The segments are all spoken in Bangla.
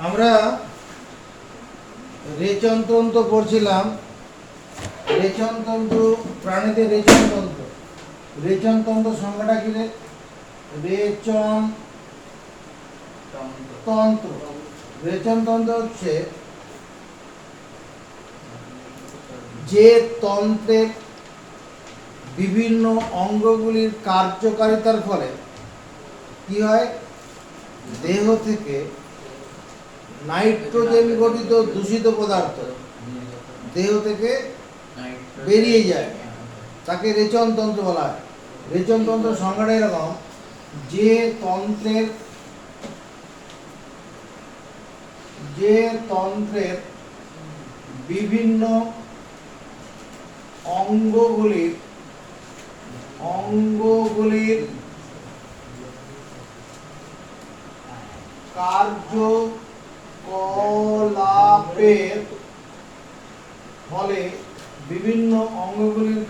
আমরা রেচনতন্ত্র পড়ছিলাম। রেচনতন্ত্র প্রাণীদের রেচনতন্ত্র। রেচনতন্ত্র সংজ্ঞাটা কি রে? রেচন তন্ত্র। রেচনতন্ত্র হচ্ছে যে তন্ত্রের বিভিন্ন অঙ্গগুলির কার্যকারিতার ফলে কি হয়, দেহ থেকে নাইট্রোজেন গঠিত দূষিত পদার্থ দেহ থেকে বেরিয়ে যায়, তাকে রেচনতন্ত্র বলা হয়। রেচনতন্ত্র সংজ্ঞাটা এরকম: যে তন্ত্রের বিভিন্ন অঙ্গগুলির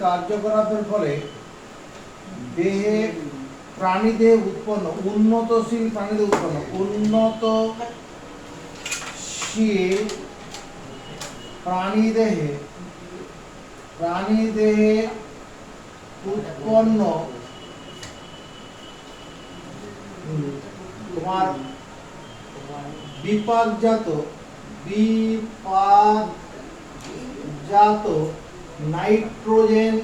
কার্যকলাপের ফলে দেহে উন্নতশীল প্রাণীদেহে উৎপন্ন তোমার বিপাকজাত নাইট্রোজেন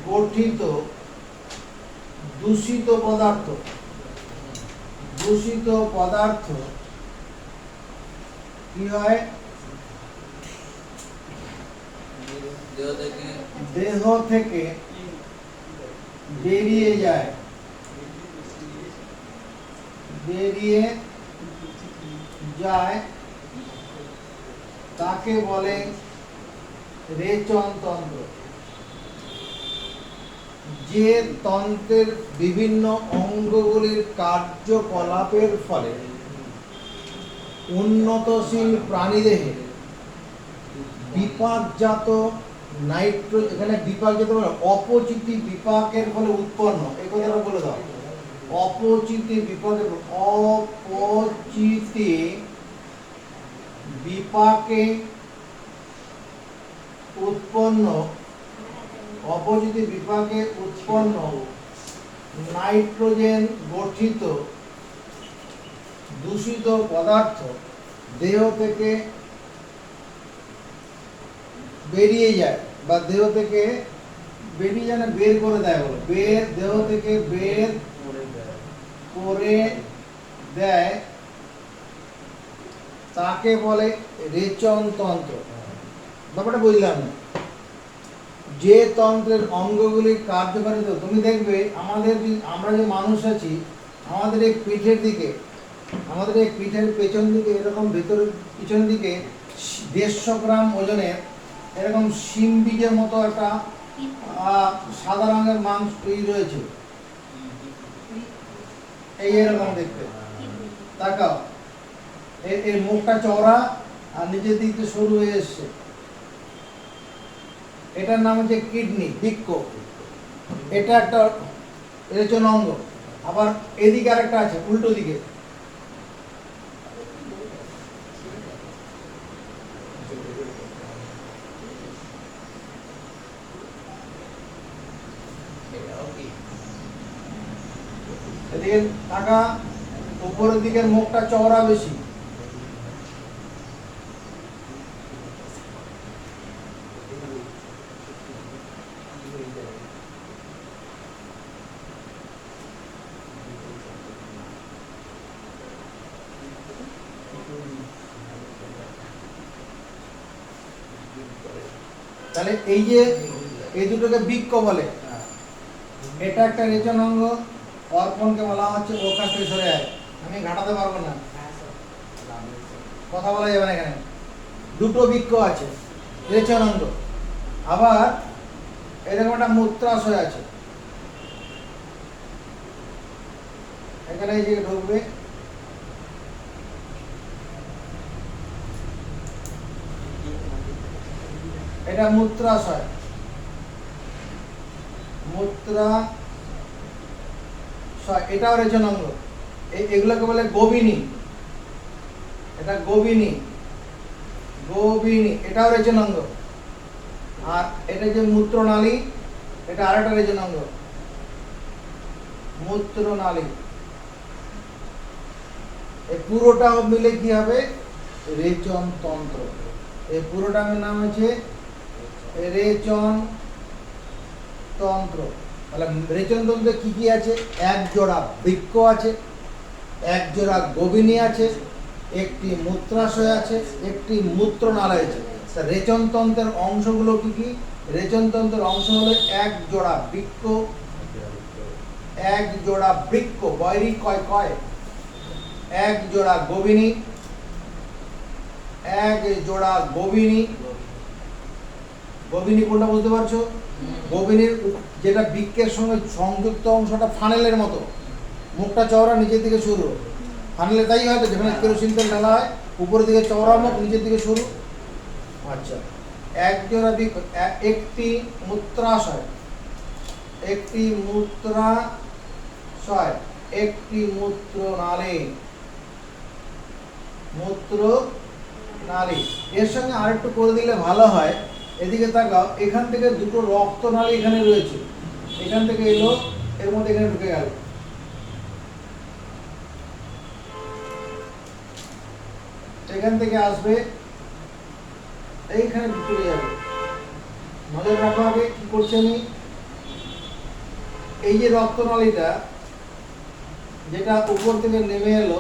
গঠিত দূষিত পদার্থ কি হয়, দেহ থেকে বেরিয়ে যায়, তাকে বলে রেচনতন্ত্র। যে তন্ত্রের বিভিন্ন অঙ্গগুলির কার্যকলাপের ফলে উন্নতশীল প্রাণীদেহে বিপাকজাত এখানে বিপাকজাত মানে অপচিতি বিপাকের ফলে উৎপন্ন, এই কথাটা বলে দাও। অপচিতি বিপাকে উৎপন্ন নাইট্রোজেন গঠিত দূষিত পদার্থ দেহ থেকে বেরিয়ে যায়, বা দেহ থেকে বেরিয়ে যায় না বের করে দেয়, বলো দেহ থেকে বের করে দেয়, তাকে বলে রেচনতন্ত্র। ব্যাপারটা বুঝলাম না। যে তন্ত্রের অঙ্গগুলির কার্যকারিতা, তুমি দেখবে আমরা যে মানুষ আছি, আমাদের এই পিঠের পেছন দিকে এরকম পিছন দিকে 150 গ্রাম ওজনের এরকম শিম বীজের মতো একটা সাদা রঙের মাংস রয়েছে, এই এরকম দেখতে। তাকাও, এর মুখটা চওড়া আর নিচের দিকে সরু হয়ে এসছে। এটার নাম হচ্ছে কিডনি, বৃক্ক। এটা একটা রেচন অঙ্গ। আবার এদিকে আরেকটা আছে উল্টো দিকে, এদিকে টাকা উপরের দিকের মুখটা চওড়া বেশি। তাহলে এই যে এই দুটোকে বৃক্ক বলে, এটা একটা রেচন অঙ্গ। অর্পণকে বলা হচ্ছে ওকাশে সরে আয়। আমি ঘাটাতে পারবো না, কথা বলা যাবে না এখানে। দুটো বৃক্ক আছে, রেচন অঙ্গ। আবার এরকম একটা মূত্রাশয় আছে, এখানে এই যে ঢুকবে, এটা মূত্রাশয়। এটাও রেচন অঙ্গ। এগুলোকে বলে গোবিনী। এটা গোবিনী, গোবিনী এটাও রেচন অঙ্গ। আর এটা যে মূত্রনালী, এটা আরেকটা রেচন অঙ্গ, মূত্রনালী। এই পুরোটা মিলে কি হবে? রেচন তন্ত্র। এই পুরোটার নাম হচ্ছে রেচন তন্ত্র। তাহলে রেচন তন্ত্রে কি কি আছে? এক জোড়া বৃক্ক আছে, এক জোড়া গোবিনী আছে, একটি মূত্রাশয় আছে, একটি মূত্রনালী আছে। রেচন তন্ত্রের অংশগুলো কি কি? রেচন তন্ত্রের অংশ হলো এক জোড়া বৃক্ক, এক জোড়া বৃক্ক, বৈরি কয় কয়, এক জোড়া গোবিনী, এক জোড়া গোবিনী। গোবিনী কোনটা বুঝতে পারছো? গোবিনীর যেটা বৃক্কের সঙ্গে সংযুক্ত অংশটা ফানেলের মতো, মুখটা চওড়া, নিচের দিকে সরু। ফানেলে তাই হয় তো, যেখানে কেরোসিন তেল ঢালা হয়, উপরের দিকে চওড়া মুখ, নিচের দিকে সরু। আচ্ছা, এক জোড়া বৃক্ক, একটি মূত্রাশয়, একটি মূত্রাশয়, একটি মূত্রনালী, মূত্রনালী। এর সঙ্গে আরেকটু করে দিলে ভালো হয়। এদিকে তাকাও, এখান থেকে দুটো রক্তনালী এখানে রয়েছে, এখান থেকে এলো, এর মধ্যে এখানে ঢুকে গেল। এখান থেকে আসবে, এইখানে চলে যাবে। নজর রাখো আগে কি করছে আমি। এই যে রক্তনালীটা যেটা উপর থেকে নেমে এলো,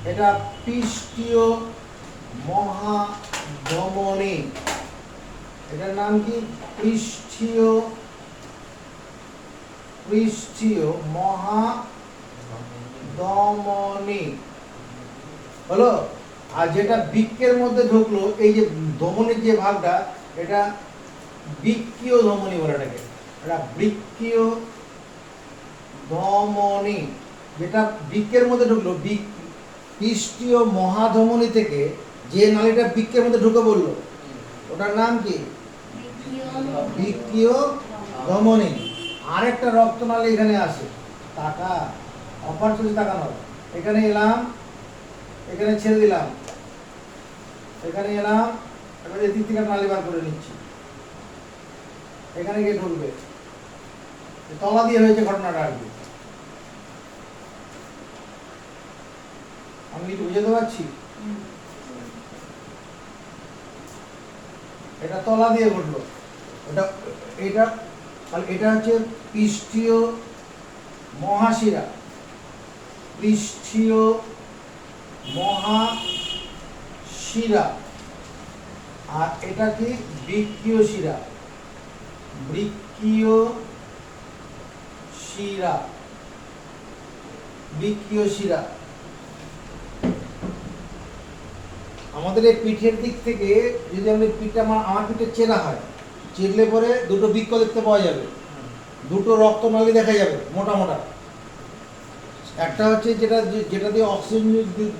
এটা পৃষ্ঠীয় মহাধমনী। এটার নাম কি? পৃষ্ঠীয় মহাধমনী হলো। আর যেটা বৃক্কের মধ্যে ঢুকলো, এই যে ধমনীর যে ভাগটা, এটা বৃক্কীয় ধমনী বলে এটাকে। এটা বৃক্কীয় ধমনী। যেটা বৃক্কের মধ্যে ঢুকলো, পৃষ্ঠীয় মহাধমনী থেকে যে নালীটা বৃক্কের মধ্যে ঢুকে পড়লো, ওটার নাম কি? বৃক্কীয় ধমনী। আরেকটা রক্তনালী এখানে আসে, টাকা অপার চলে তাকানো। এখানে এলাম, এখানে ছেড়ে দিলাম, এখানে এলাম, এবার এই তিনটা নালী বার করে নিচ্ছি, এখানে গিয়ে ঢুকবে। তলা দিয়ে হয়েছে ঘটনাটা আর কি। আমি কিছু বুঝাতে পারছি? এটা তলা দিয়ে ঘটলো, এটা এটা এটা হচ্ছে পৃষ্ঠীয় মহাশিরা, পৃষ্ঠীয় মহাশিরা। আর এটা কি? বৃক্কীয় শিরা, বৃক্কীয় শিরা, বৃক্কীয় শিরা। আমাদের এই পিঠের দিক থেকে যদি আমাদের পিঠটা আমার পিঠে চেরা হয়, চেরলে পরে দুটো বৃক্ক দেখতে পাওয়া যাবে, দুটো রক্তনালী দেখা যাবে মোটা মোটা। একটা হচ্ছে যেটা দিয়ে অক্সিজেন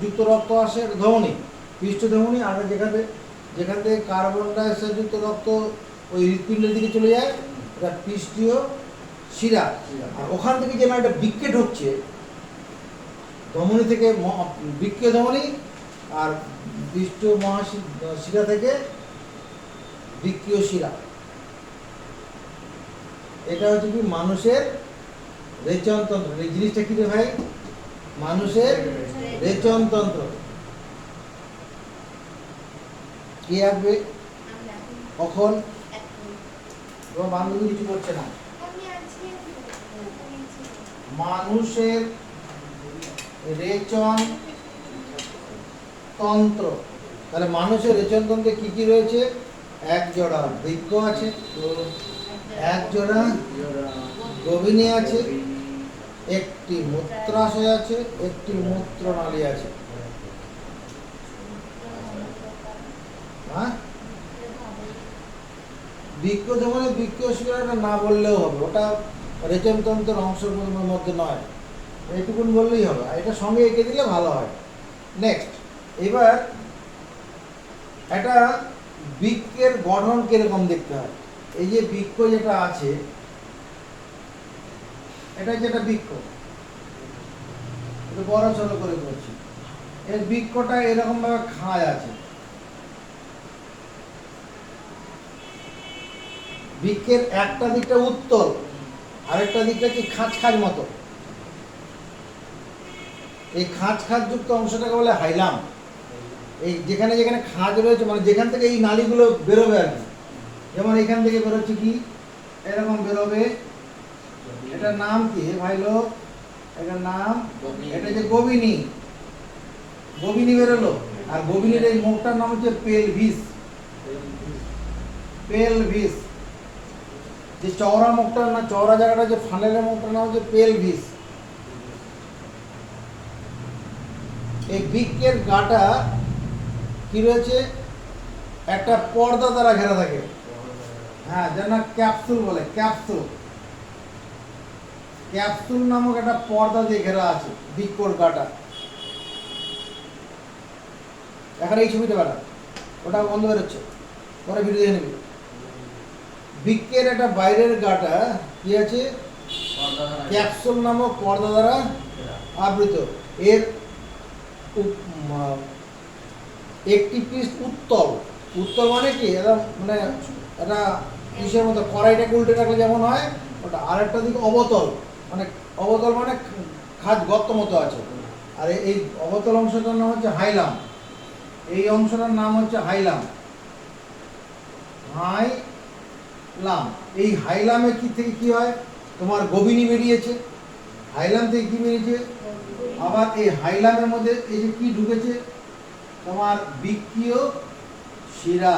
যুক্ত রক্ত আসে, ধমনী, পৃষ্ঠ ধমনী। আর যেখান থেকে কার্বন ডাইঅক্সাইড যুক্ত রক্ত ওই হৃৎপিণ্ডের দিকে চলে যায়, এটা পৃষ্ঠীয় শিরা। আর ওখান থেকে যে একটা বৃক্কে ঢুকছে, ধমনী থেকে বৃক্কীয় ধমনী, আর পৃষ্ঠীয় মহাশিরা থেকে বৃক্কীয় শিরা। এটা হচ্ছে কি? মানুষের রেচনতন্ত্র। এই জিনিসটা কি রে ভাই? মানুষের রেচনতন্ত্র। কি আসবে কখন? তোমার বান্ধবী কিছু করছে না। মানুষের রেচন তন্ত্র। তাহলে মানুষের রেচন তন্ত্রে কি কি রয়েছে? এক জোড়া বৃক্ক আছে, এক জোড়া গোবিনী আছে, একটি মূত্রাশয় আছে, একটি মূত্রনালী আছে। হ্যাঁ, বৃক্ক ধমনী বৃক্কীয় শিরাটা না বললেও হবে, ওটা রেচনতন্ত্রের অংশের মধ্যে নয়, এইটুকুন বললেই হবে। এটা সঙ্গে এঁকে দিলে ভালো হয়। নেক্সট, এবার একটা বৃক্কের গঠন কিরকম দেখতে হয়। এই যে বৃক্ক যেটা আছে, এটা যেটা বৃক্ক, বড় ছোট করে করছি। এর বৃক্ষটা এরকম ভাবে খাঁজ আছে। বৃক্ষের একটা দিকটা উত্তল, আরেকটা দিকটা কি খাঁজ খাঁজ মতো। এই খাঁজ খাঁজ যুক্ত অংশটাকে বলে হাইলাম। এই যেখানে যেখানে খাঁজ রয়েছে, মানে যেখান থেকে এই নালীগুলো বেরোবে আর কি, যেমন এখান থেকে বেরোচ্ছে কি এরকম বেরোবে। এটার নাম কি ভাই লোক? এটার নাম, এটা যে গোবিনী, গোবিনী বেরোলো। আর গোবিনীর এই মুখটার নাম হচ্ছে পেলভিস। পেলভিস, যে চওড়া মুখটা না, চওড়া জায়গাটা যে ফানেলের মুখটার নাম হচ্ছে পেলভিস। এই বৃক্কের গাটা কি রয়েছে? একটা পর্দা দ্বারা ঘেরা থাকে। হ্যাঁ, যেন ক্যাপসুল বলে, ক্যাপসুল। ক্যাপসুল নামক একটা পর্দা দিয়ে ঘেরা আছে বৃক্কর গাটা। এখন এই ছবিটা বেড়া, ওটা বন্ধ বেরোচ্ছে, পরে ভিডিও দেখে নেবে। বৃক্কের একটা বাইরের গাটা কি আছে? ক্যাপসুল নামক পর্দা দ্বারা আবৃত। এর একটি পৃষ্ঠ উত্তল। উত্তল মানে কি? এটা মানে এটা কিসের মতো, কড়াইটাকে উল্টে রাখলে যেমন হয় ওটা। আরেকটা দিকে অবতল, মানে অবতল মানে খাজ গর্ত মতো আছে। আর এই অবতল অংশটার নাম হচ্ছে হাইলাম। এই অংশটার নাম হচ্ছে হাইলাম। হাইলাম। এই হাইলামে কি থেকে কি হয়? তোমার গোবিনী বেরিয়েছে। হাইলাম থেকে কি বেরিয়েছে? আবার এই হাইলামের মধ্যে এই যে কি ঢুকেছে? তোমার বৃক্কীয় শিরা।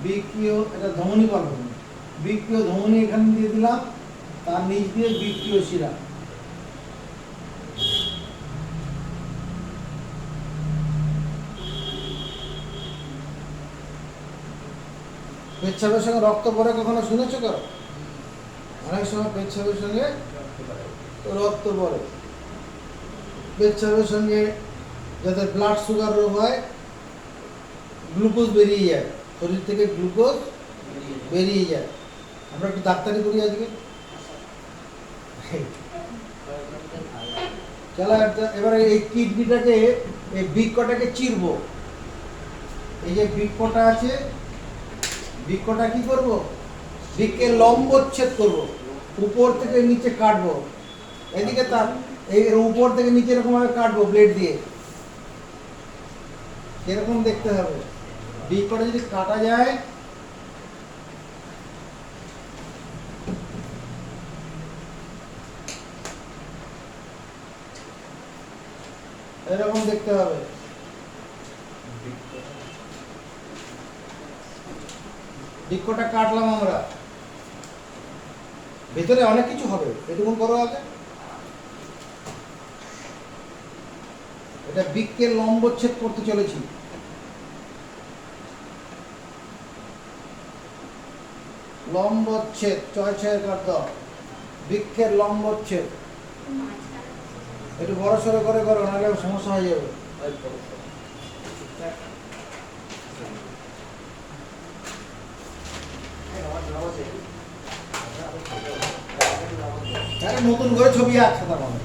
বৃক্কীয় এটা ধমনী পর্ব। বৃক্কীয় ধমনী এখানে দিয়ে দিলাম, তার নিচ দিয়ে বৃক্কীয় শিরা। পেচ্ছাপের সঙ্গে রক্ত পড়ে কখনো শুনেছো? করো, অনেক সময় পেচ্ছাপের সঙ্গে রক্ত পড়ে। পেচ্ছাপের সঙ্গে যাদের ব্লাড সুগার রোগ হয়, গ্লুকোজ বেরিয়ে যায়, শরীর থেকে গ্লুকোজ বেরিয়ে যায়। আমরা একটু ডাক্তারি করি আজকে। চলো এবারে এই কিডনিটাকে, এই বৃক্কটাকে চিরবো। এই যে বৃক্কটা আছে, বৃক্কটা কি করব? বৃক্কের লম্বচ্ছেদ করব, উপর থেকে নিচে কাটবো। এদিকে তার এই উপর থেকে নিচে এরকম ভাবে কাটবো ব্লেড দিয়ে। এরকম দেখতে হবে। বৃক্কটা যদি কাটা যায়, এরকম দেখতে হবে। বৃক্কটা কাটলাম আমরা, ভেতরে অনেক কিছু হবে। এটুকুন করো আগে। এটা বৃক্কের লম্বচ্ছেদ করতে চলেছি। লম্বচ্ছেদ, ছয় ছয় কার দাও। বৃক্ষের লম্বচ্ছেদ একটু বড় সড়ো করে করো, নাহলে সমস্যা হয়ে যাবে। নতুন করে ছবি আঁকছে, তার মানে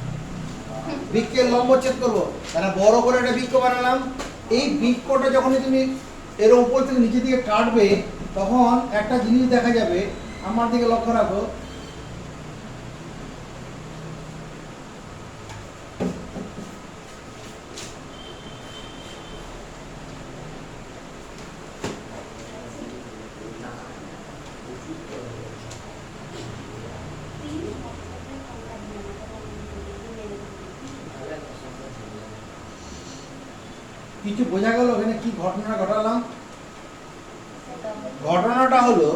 বৃক্ষের লম্বচ্ছেদ করবো। তারা বড় করে একটা বৃক্ষ বানালাম। এই বৃক্ষটা যখন তুমি এর উপর থেকে নিচে দিকে কাটবে, তখন একটা জিনিস দেখা যাবে। আমার দিকে লক্ষ্য রাখো। কিছু বোঝা গেল এখানে কি ঘটনা ঘটালাম? ঘটনাটা হলো,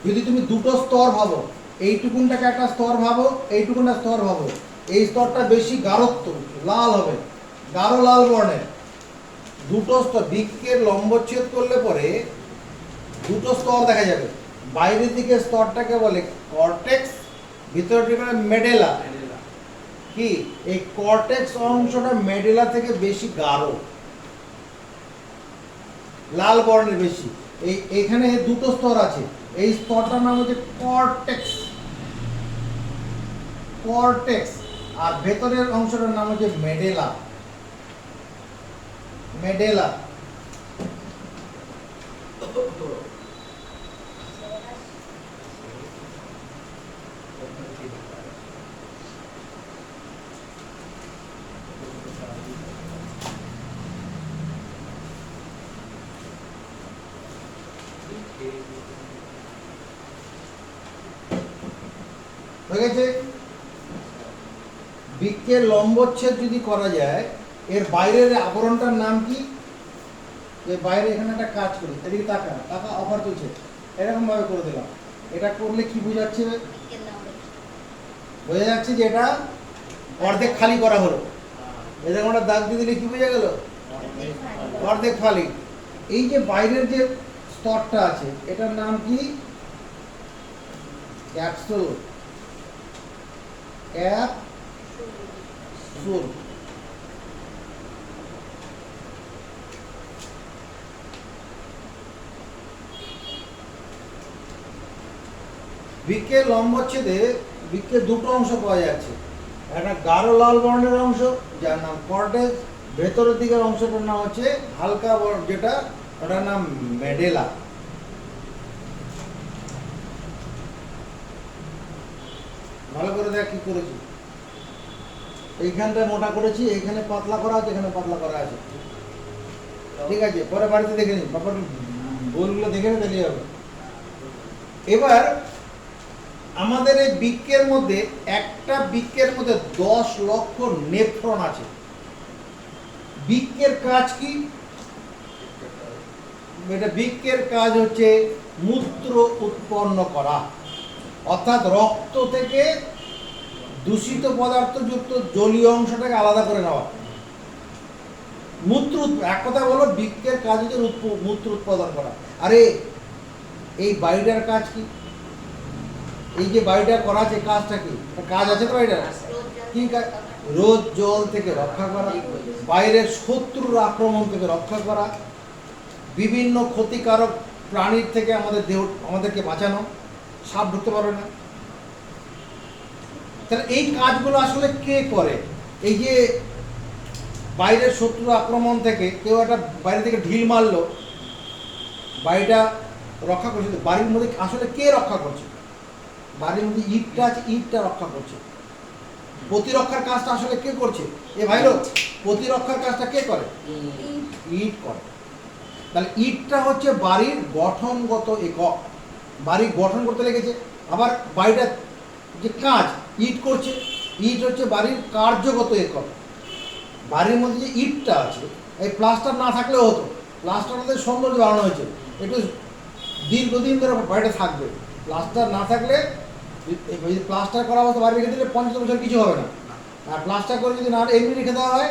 যদি তুমি দুটো স্তর ভাবো, এইটুকুনটাকে একটা স্তর ভাবো, এইটুকুনটা স্তর ভাবো। এই স্তরটা বেশি গাঢ়ত্ব, লাল হবে, গাঢ় লাল বর্ণের। দুটো স্তর বৃক্কের লম্বচ্ছেদ করলে পরে দুটো স্তর দেখা যাবে। বাইরের দিকে স্তরটাকে বলে কর্টেক্স, ভিতরের দিকে মেডেলা। কি এই কর্টেক্স অংশটা মেডেলা থেকে বেশি গাঢ়, লাল বর্ণের বেশি। এখানে দুটো স্তর আছে। এই স্তরটার নাম হচ্ছে কর্টেক্স। কর্টেক্স, আর ভেতরের অংশটার নাম হচ্ছে মেডেলা। মেডেলা। হয়ে গেছে। বৃক্কের লম্বচ্ছেদ যদি করা যায়, এর বাইরের আবরণটার নাম কি? যে বাইরে এখানে একটা কাজ করি, এদিকে টাকা টাকা অফার চলছে, এরকম ভাবে করে দিলাম। এটা করলে কি বোঝাচ্ছে? বোঝা যাচ্ছে যে এটা অর্ধেক খালি করা হলো। এরকম একটা দাগ দিয়ে দিলে কি বোঝা গেল? অর্ধেক খালি। এই যে বাইরের যে স্তরটা আছে, এটার নাম কি? ক্যাপসুল। ক্যাপসুল। বৃক্কের লম্বচ্ছেদে বৃক্কের দুটো অংশ পাওয়া যাচ্ছে, একটা গাঢ় লাল বর্ণের অংশ যার নাম কর্টেক্স, ভেতরের দিকের অংশটার নাম হচ্ছে হালকা যেটা, ওটার নাম মেডেলা। ভালো করে দেখ কি করেছি। এইখানটা মোটা করেছি, এইখানে পাতলা করা আছে, এখানে পাতলা করা আছে। ঠিক আছে, পরে বাড়িতে দেখে নিন, বাবার বইগুলো দেখে নিতে হবে। এবার আমাদের এই বৃক্কের মধ্যে, একটা বৃক্কের মধ্যে 10 লক্ষ নেফ্রন আছে। বৃক্কের কাজ কি? এটা বৃক্কের কাজ হচ্ছে মূত্র উৎপন্ন করা, অর্থাৎ রক্ত থেকে দূষিত পদার্থযুক্ত জলীয় অংশটাকে আলাদা করে নেওয়া। মূত্র, এক কথা বলো, বৃক্কের কাজ হচ্ছে মূত্র উৎপাদন করা। আরে এই বাড়িটার কাজ কি? এই যে বাড়িটা করা আছে, কাজটা কি? কাজ আছে তো বাড়িটার কি কাজ? রোদ জল থেকে রক্ষা করা, বাইরের শত্রুর আক্রমণ থেকে রক্ষা করা, বিভিন্ন ক্ষতিকারক প্রাণীর থেকে আমাদেরকে বাঁচানো। সাপ ঢুকতে পারবে না। তাহলে এই কাজগুলো আসলে কে করে? এই যে বাইরের শত্রু আক্রমণ থেকে কেউ একটা বাইরে থেকে ঢিল মারলো, বাড়িটা রক্ষা করছে, বাড়ির মধ্যে আসলে কে রক্ষা করছে? বাড়ির মধ্যে ইটটা আছে, ইটটা রক্ষা করছে। প্রতিরক্ষার কাজটা আসলে কে করছে? এ ভাই লোক, প্রতিরক্ষার কাজটা কে করে? ইট করে। তাহলে ইটটা হচ্ছে বাড়ির গঠনগত একক, বাড়ির গঠন করতে লেগেছে। আবার বাড়িটার যে কাজ ইট করছে, ইট হচ্ছে বাড়ির কার্যগত একক। বাড়ির মধ্যে যে ইটটা আছে, এই প্লাস্টার না থাকলেও হতো, প্লাস্টার মধ্যে সৌন্দর্য বাড়ানো হয়েছে, একটু দীর্ঘদিন ধরে বাড়িটা থাকবে। প্লাস্টার না থাকলে, প্লাস্টার করা অবস্থা বাড়ি রেখে দিলে 50 বছর কিছু হবে না। আর প্লাস্টার করে যদি না এমনি রেখে দেওয়া হয়,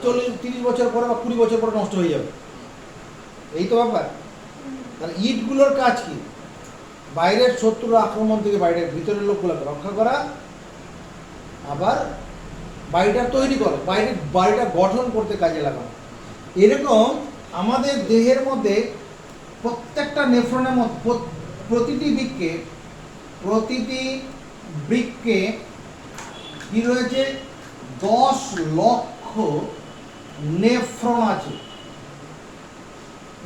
40-30 বছর পরে বা 20 বছর পরে নষ্ট হয়ে যাবে। এই তো ব্যাপার। তাহলে ইটগুলোর কাজ কি? বাইরের শত্রুর আক্রমণ থেকে বাইরের ভিতরের লোকগুলোকে রক্ষা করা, আবার বাড়িটা তৈরি করা, বাড়িটা গঠন করতে কাজে লাগানো। এরকম আমাদের দেহের মধ্যে প্রত্যেকটা নেফ্রনের মধ্যে, প্রতিটি বৃক্কে কি রয়েছে? 10 লক্ষ নেফ্রন আছে।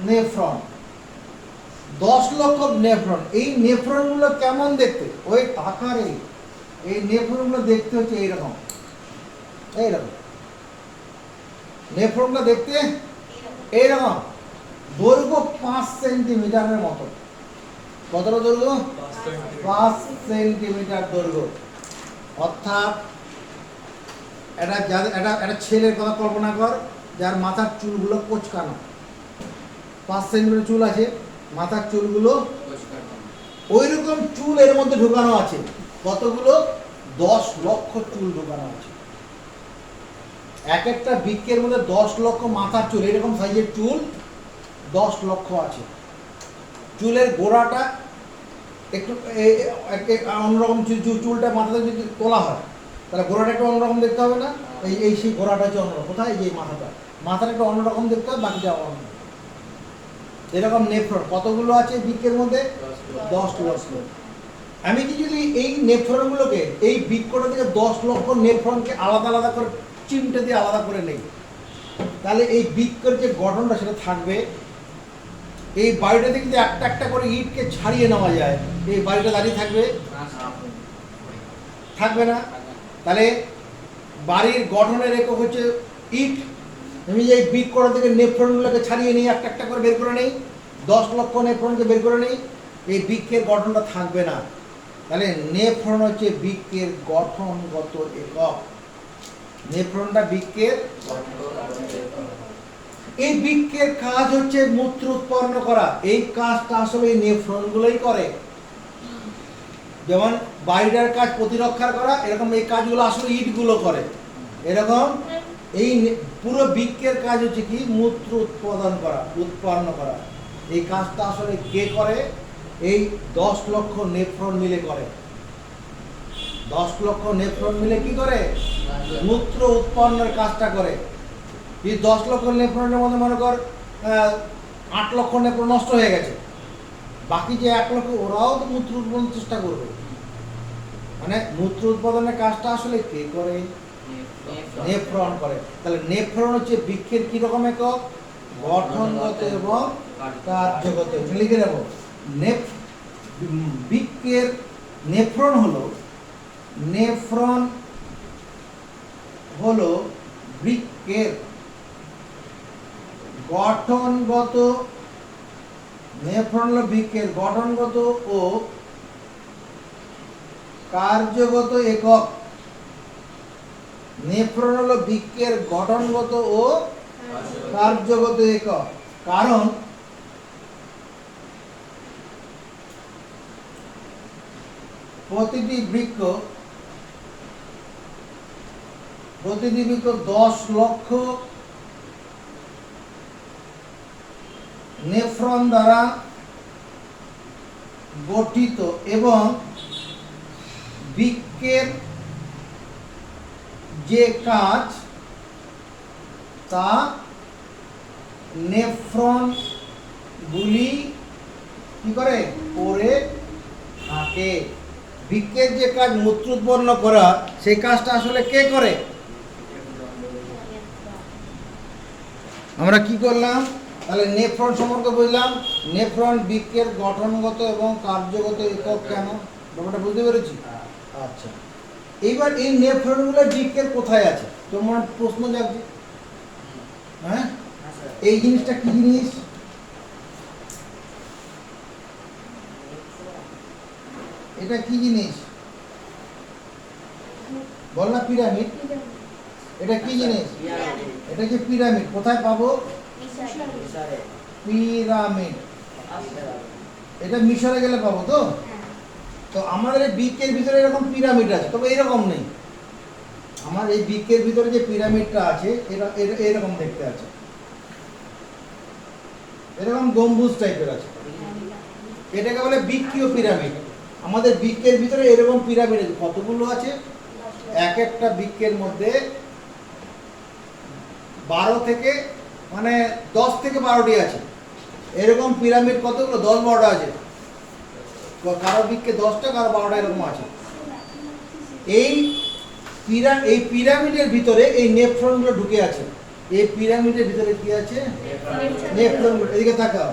নেফ্রন, 10 লক্ষ নেফ্রন। এই নেফ্রনগুলো কেমন দেখতে? ওই আকারে। এই নেফ্রনগুলো দেখতে হচ্ছে এইরকম, এইরকম। নেফ্রনগুলো দেখতে এইরকম, দৈর্ঘ্য 5 সেন্টিমিটারের মতো। কতটা দৈর্ঘ্য? 5 সেন্টিমিটার দৈর্ঘ্য। অর্থাৎ একটা ছেলের কথা কল্পনা কর, যার মাথার চুলগুলো কোঁচকানো, 5 সেন্টিমিটার চুল আছে, মাথার চুলগুলো ওই রকম চুল এর মধ্যে ঢোকানো আছে। কতগুলো? 10 লক্ষ চুল ঢোকানো আছে। এক একটা বৃক্কের মধ্যে 10 লক্ষ মাথার চুল, এরকম সাইজের চুল 10 লক্ষ আছে। চুলের গোড়াটা একটু অন্যরকম, চুলটা মাথাতে যদি তোলা হয় তাহলে গোড়াটা একটু অন্যরকম দেখতে হবে না? এই সেই গোড়াটা হচ্ছে অন্যরকম। কোথায়? এই যে মাথাটা একটু অন্যরকম দেখতে হবে, বাকিটা অন্য। এরকম নেফ্রন কতগুলো আছে বৃক্কের মধ্যে? 10 লক্ষ। আমি কি যদি এই নেফ্রনগুলোকে এই বৃক্ষটা থেকে 10 লক্ষ নেফ্রনকে আলাদা আলাদা করে চিমটে দিয়ে আলাদা করে নেই, তাহলে এই বৃক্ষের যে গঠনটা সেটা থাকবে। এই বাড়িটা থেকে যদি একটা একটা করে ইটকে ছাড়িয়ে নেওয়া যায়, এই বাড়িটা দাঁড়িয়ে থাকবে? থাকবে না। তাহলে বাড়ির গঠনের একক হচ্ছে ইট। আমি যে এই বৃক্ষটা থেকে নেফ্রনগুলোকে ছাড়িয়ে নিই, একটা একটা করে বের করে নেই, 10 লক্ষ নেফ্রনকে বের করে নেই, এই বৃক্ষের গঠনটা থাকবে না। তাহলে নেফ্রন হচ্ছে বৃক্ষের গঠনগত একক। নেফ্রনটা বৃক্ষের, এই বৃক্ষের কাজ হচ্ছে মূত্র উৎপন্ন করা। এই কাজটা আসলে এই নেফ্রনগুলোই করে। যেমন বাড়িটার কাজ প্রতিরক্ষা করা, এরকম এই কাজগুলো আসলে ইটগুলো করে। এরকম এই পুরো বৃক্ষের কাজ হচ্ছে কি? মূত্র উৎপাদন করা, উৎপন্ন করা। এই কাজটা আসলে কে করে? এই 10 লক্ষ নেফ্রন মিলে করে। 10 লক্ষ নেফ্রন মিলে কি করে? মূত্র উৎপন্নের কাজটা করে। এই 10 লক্ষ নেফ্রনের মধ্যে মনে কর 8 লক্ষ নেফ্রন নষ্ট হয়ে গেছে, বাকি যে 1 লক্ষ ওরাও তো মূত্র উৎপাদনের চেষ্টা করবে। মানে মূত্র উৎপাদনের কাজটা আসলে কে করে? নেফ্রন করে। তাহলে নেফ্রন হচ্ছে বৃক্ষের কি রকম একক? গঠনগত এবং কার্যগত। লিখে নেব, বৃক্ষের নেফ্রন হলো বৃক্ষের গঠনগত, নেফ্রন হলো বৃক্ষের গঠনগত ও কার্যগত একক। নেফ্রন হলো বৃক্ষের গঠনগত ও কার্যগত একক। কারণ প্রতিটি বৃক্ষ 10 লক্ষ নেফ্রন দ্বারা গঠিত এবং বৃক্ষের যে কাজ তা নেফ্রন গুলি কি করে থাকে। বৃক্ষের যে কাজ মূত্র উৎপন্ন করা, সেই কাজটা আসলে কে করে? আমরা কি করলাম? তাহলে নেফ্রন সম্পর্কে বুঝলাম। নেফ্রন বৃক্ষের গঠনগত এবং কার্যগত একক। কেন? ব্যাপারটা বুঝতে পেরেছি? আচ্ছা, এইবার এই নেফ্রনগুলো বৃক্ষের কোথায় আছে? তোমার প্রশ্ন জাগছে, হ্যাঁ? এই জিনিসটা কি জিনিস? এটা কি জিনিস? বল না, পিরামিড। এটা কি জিনিস? এটা কি পিরামিড? কোথায় পাবো? পিরামিড। এটা মিশরে গেলে পাবো তো? তো আমাদের এই বৃক্ষের ভিতরে এরকম পিরামিড আছে, তবে এরকম নেই। আমার এই বৃক্ষের ভিতরে যে পিরামিডটা আছে, এটা এরকম দেখতে আছে, এরকম গম্বুজ টাইপের আছে। এটাকে বলে বৃক্ষীয় পিরামিড। আমাদের বৃক্ষের ভিতরে এরকম পিরামিড আছে। কতগুলো আছে? এক একটা বৃক্ষের মধ্যে 12 থেকে 10 থেকে 12টি আছে। এরকম পিরামিড কতগুলো? 10-12টা আছে। কারো বৃক্ষে 10টা, কারো 12টা এরকম আছে। এই পিরামিডের ভিতরে এই নেফ্রনগুলো ঢুকে আছে। এই পিরামিডের ভিতরে কি আছে? নেফ্রনগুলো। এদিকে তাকাও,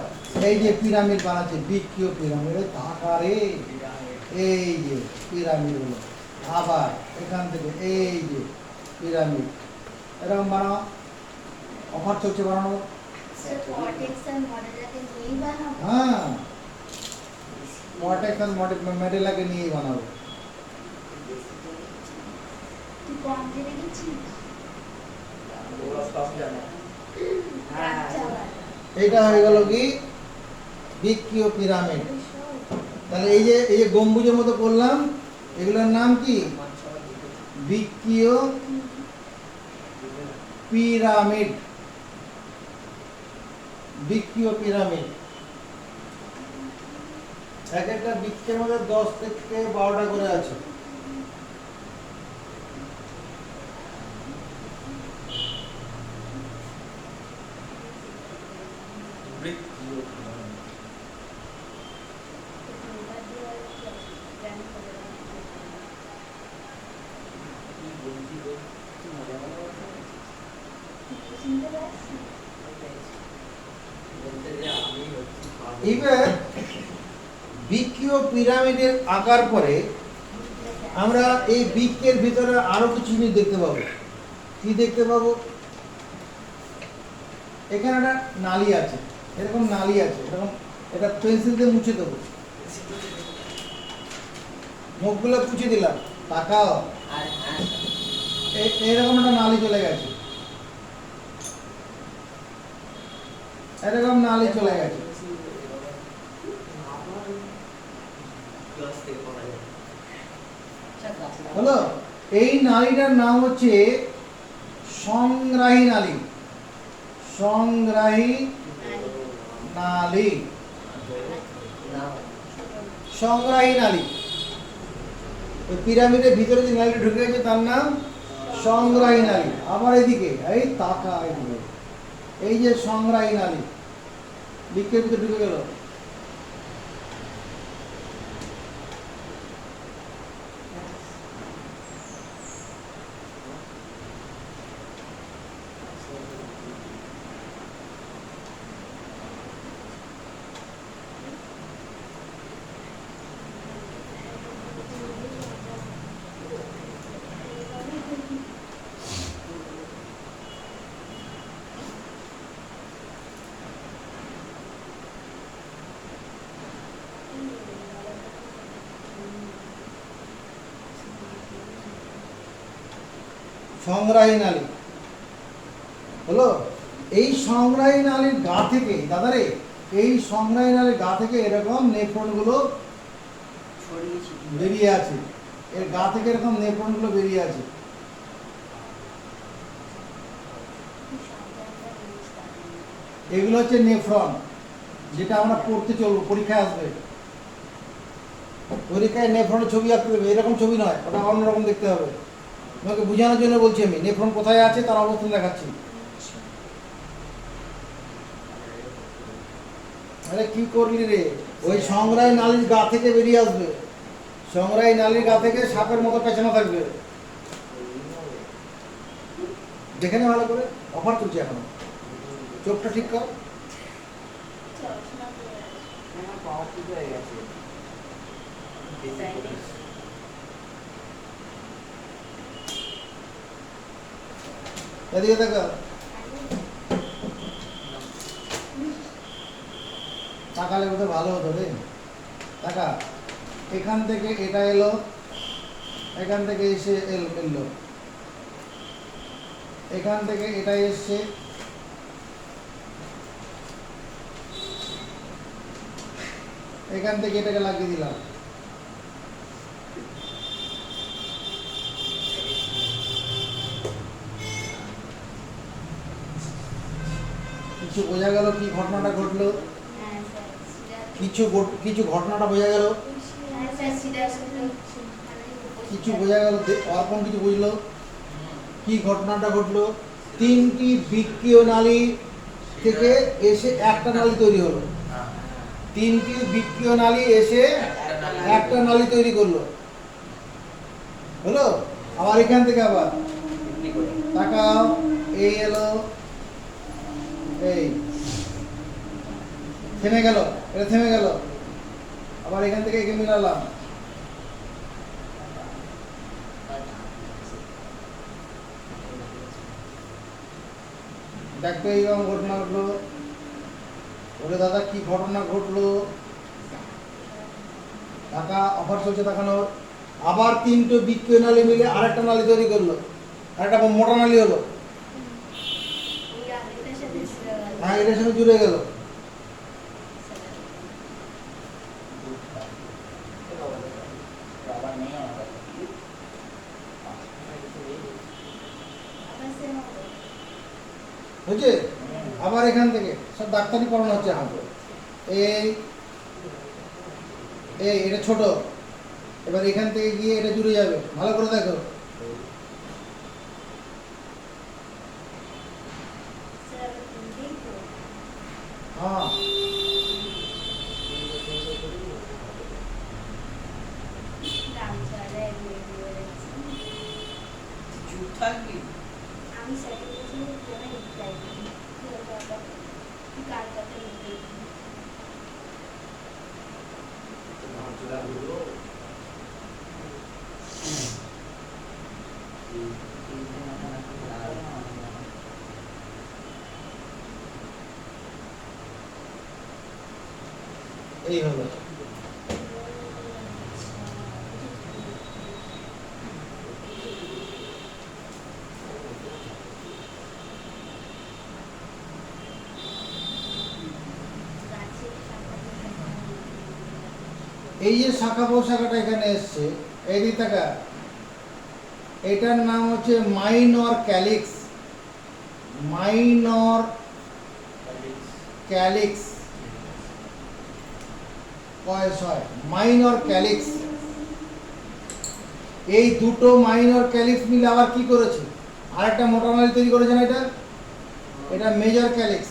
এই যে পিরামিড বানাচ্ছে, বৃক্ষীয় পিরামিড। তাকারে এই যে পিরামিডগুলো, আবার এখান থেকে এই যে পিরামিড, এরকম বানাও। অফার চলছে বানানো। হ্যাঁ, কর্টেক্স আর মডেলাকে নিয়েই বানাবো। এইটা হয়ে গেল কি? বৃক্ষীয় পিরামিড। তাহলে এই যে গম্বুজের মতো করলাম, এগুলোর নাম কি? বৃক্ষীয় পিরামিড। বৃক্ষীয় পিরামিড। এক একটা বৃক্ষের মধ্যে 10 থেকে 12টা করে আছে। এবার বৃক্ষীয় পিরামিডের আকার পরে আমরা এই বৃক্ষের ভিতরে আরো কিছু জিনিস দেখতে পাবো। কি দেখতে পাবো? এখানে একটা নালী আছে, এরকম নালী আছে, এরকম এটা পেন্সিল দিয়ে মুছে দেবো, মুখগুলো পুছে দিলাম, তাকাও, এরকম একটা নালী চলে গেছে, এরকম নালী চলে গেছে। হলো, এই নালীটার নাম হচ্ছে সংগ্রাহী নালী। সংগ্রাহী নালী, সংগ্রাহী নালী। ওই পিরামিডের ভিতরে যে নালীটা ঢুকে গেছে তার নাম সংগ্রাহী নালী। আবার এদিকে এই তাকা, এদিকে এই যে সংগ্রাহী নালী বৃক্ষের ভিতরে ঢুকে গেল। সংগ্রাহী নালী হলো, এই সংগ্রাহী নালীর গা থেকে, দাদারে এই সংগ্রাহী নালীর গা থেকে এরকম নেফ্রন গুলো বেরিয়ে আছে, এর গা থেকে এরকম নেফ্রন গুলো বেরিয়ে আছে। এগুলো হচ্ছে নেফ্রন, যেটা আমরা পড়তে চলবো, পরীক্ষায় আসবে। পরীক্ষায় নেফ্রনের ছবি আঁকতে দেবে, এরকম ছবি নয়, ওটা অন্যরকম দেখতে হবে। তোমাকে বোঝানোর জন্য বলছি, আমি নেফ্রন কোথায় আছে তার অবস্থান দেখাচ্ছি। আরে কি করলি রে? ওই সংগ্রাহী নালীর গা থেকে বেরিয়ে আসবে, সংগ্রাহী নালীর গা থেকে সাপের মতো পেছানো থাকবে। দেখে নে ভালো করে, অফার চলছে এখনো, চোখটা ঠিক কর। এদিকে দেখা, তাকালে বোধহয় ভালো হতো রে। টাকা এখান থেকে এটা এলো, এখান থেকে এসে এলো, এখান থেকে এটা এসছে, এখান থেকে এটাকে লাগিয়ে দিলাম। কিছু বোঝা গেল কি ঘটনাটা ঘটলো? কিছু ঘটনাটা বোঝা গেল, কিছু বোঝা গেল। অর্পণ কিছু বুঝলো কি ঘটনাটা ঘটলো? তিনটি বৃক্কীয় নালী থেকে এসে একটা নালী তৈরি হলো, তিনটি বৃক্কীয় নালী এসে একটা নালী তৈরি করলো, হলো। আবার এখান থেকে আবার তাকাও, এই এলো, এই থেমে গেল, এটা থেমে গেল। আবার এখান থেকে একে মিলালাম, দেখতো এইরকম ঘটনা ঘটলো। বলে দাদা কি ঘটনা ঘটলো? টাকা অফার চলছে দেখানোর। আবার তিনটে বৃক্কীয় নালী মিলে আরেকটা নালী তৈরি করলো, আরেকটা মোটা নালী হলো। হ্যাঁ, এটার সঙ্গে জুড়ে গেল। বুঝছে? আবার এখান থেকে সব ডাক্তারি পড়ানো হচ্ছে এখন। এই এই এটা ছোট, এবার এখান থেকে গিয়ে এটা জুড়ে যাবে। ভালো করে দেখো, হ্যাঁ আমি এই হলো এই যে শাখা প্রশাখাটা এখানে এসছে এই দিকটা এটার নাম হচ্ছে minor calyx. Minor calyx minor calyx. এই দুটো মাইনর ক্যালিক্স মিলে আবার কি করেছে, আরেকটা মোটা নালী তৈরি করেছে না, এটা মেজর ক্যালিক্স।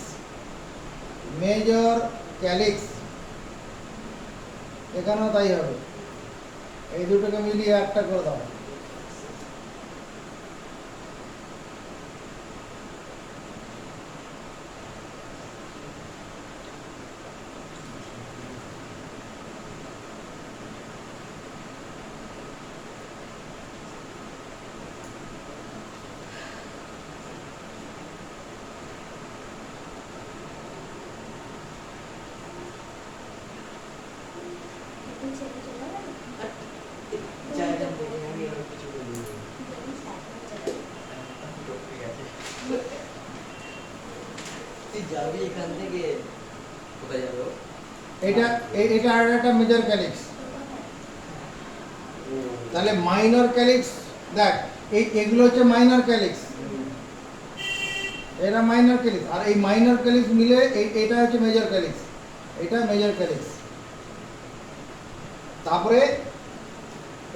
মেজর ক্যালিক্স এখানেও তাই হবে, এই দুটোকে মিলিয়ে একটা করে দাও। এটা এটা আর একটা মেজর ক্যালিক্স। তাহলে মাইনর ক্যালিক্স দেখ, এগুলো হচ্ছে মাইনর ক্যালিক্স, এটা মাইনর ক্যালিক্স, আর এই মাইনর ক্যালিক্স মিলে এটা হচ্ছে মেজর ক্যালিক্স, এটা মেজর ক্যালিক্স। তারপরে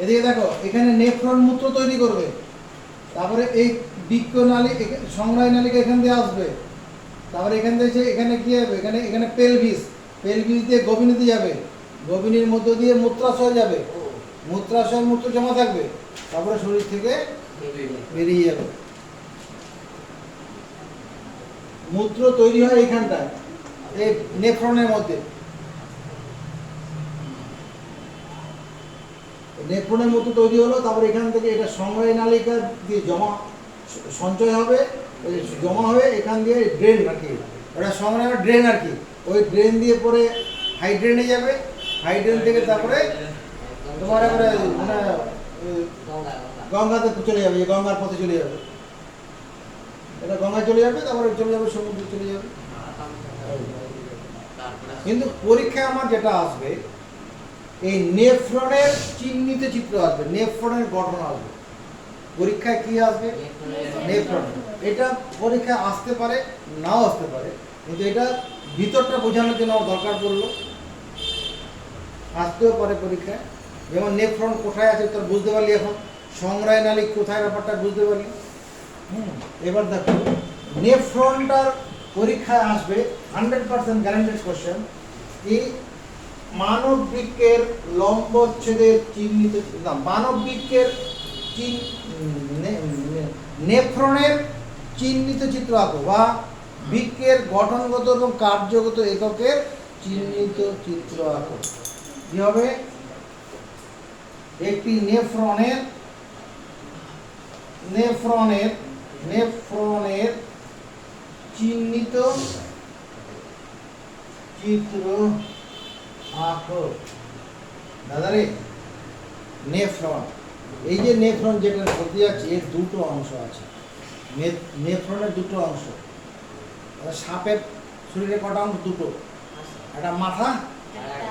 এদিকে দেখো এখানে নেফ্রন মূত্র তৈরি করবে, তারপরে এই বৃক্ক নালী সংগ্রাহী নালীকে এখান দিয়ে আসবে, তারপরে এখান থেকে এখানে কি হবে, এখানে পেলভিস দিয়ে গভীরতে যাবে, গভীরের মধ্য দিয়ে মূত্রাশয় যাবে, মূত্রাশয় মূত্র জমা থাকবে, তারপরে শরীর থেকে বেরিয়ে যাবে। মূত্র তৈরি হয় এইখানটায়, এই নেফ্রনের মধ্যে। নেফ্রনের মতো তৈরি হলো, তারপরে এখান থেকে এটা সংগ্রাহী নালিকা দিয়ে সঞ্চয় হবে, জমা হয়ে এখান দিয়ে ড্রেন আর কি, ওটা সংগ্রাহী ড্রেন আর কি, ওই ড্রেন দিয়ে পরে হাইড্রেনে যাবে, হাইড্রেন থেকে তারপরে তোমার এবারে মানে গঙ্গাতে চলে যাবে, গঙ্গার পথে চলে যাবে, এটা গঙ্গায় চলে যাবে, তারপরে চলে যাবে সমুদ্রে চলে যাবে। কিন্তু পরীক্ষায় আমার যেটা আসবে, এই নেফ্রনের চিহ্নিত চিত্র আসবে, নেফ্রনের গঠন আসবে পরীক্ষায়। কি আসবে? নেফ্রন। এটা পরীক্ষায় আসতে পারে, নাও আসতে পারে, কিন্তু এটা ভিতরটা বোঝানোর জন্য আমার দরকার পড়লো, আসতেও পারে পরীক্ষায়। যেমন নেফ্রন কোথায় আছে তোর বুঝতে পারলি, এখন সংগ্রাহী নালী কোথায় ব্যাপারটা বুঝতে পারলি। এবার দেখো নেফ্রনটার পরীক্ষায় আসবে 100% গ্যারান্টেড কোশ্চেন, কি মানব বৃক্কের লম্বচ্ছেদের চিহ্নিত, মানব বৃক্কের নেফ্রনের চিহ্নিত চিত্র আঁকো, বা বৃক্কের গঠনগত এবং কার্যগত এককের চিহ্নিত চিত্র আঁকো। কি হবে? একটি নেফ্রনের চিহ্নিত চিত্র আঁকো। দাদারে নেফ্রন, এই যে নেফ্রন যেটা বলতে যাচ্ছে, এর দুটো অংশ আছে। নেফ্রনের দুটো অংশ। সাপের শরীরে কটা অংশ? দুটো, একটা মাথা,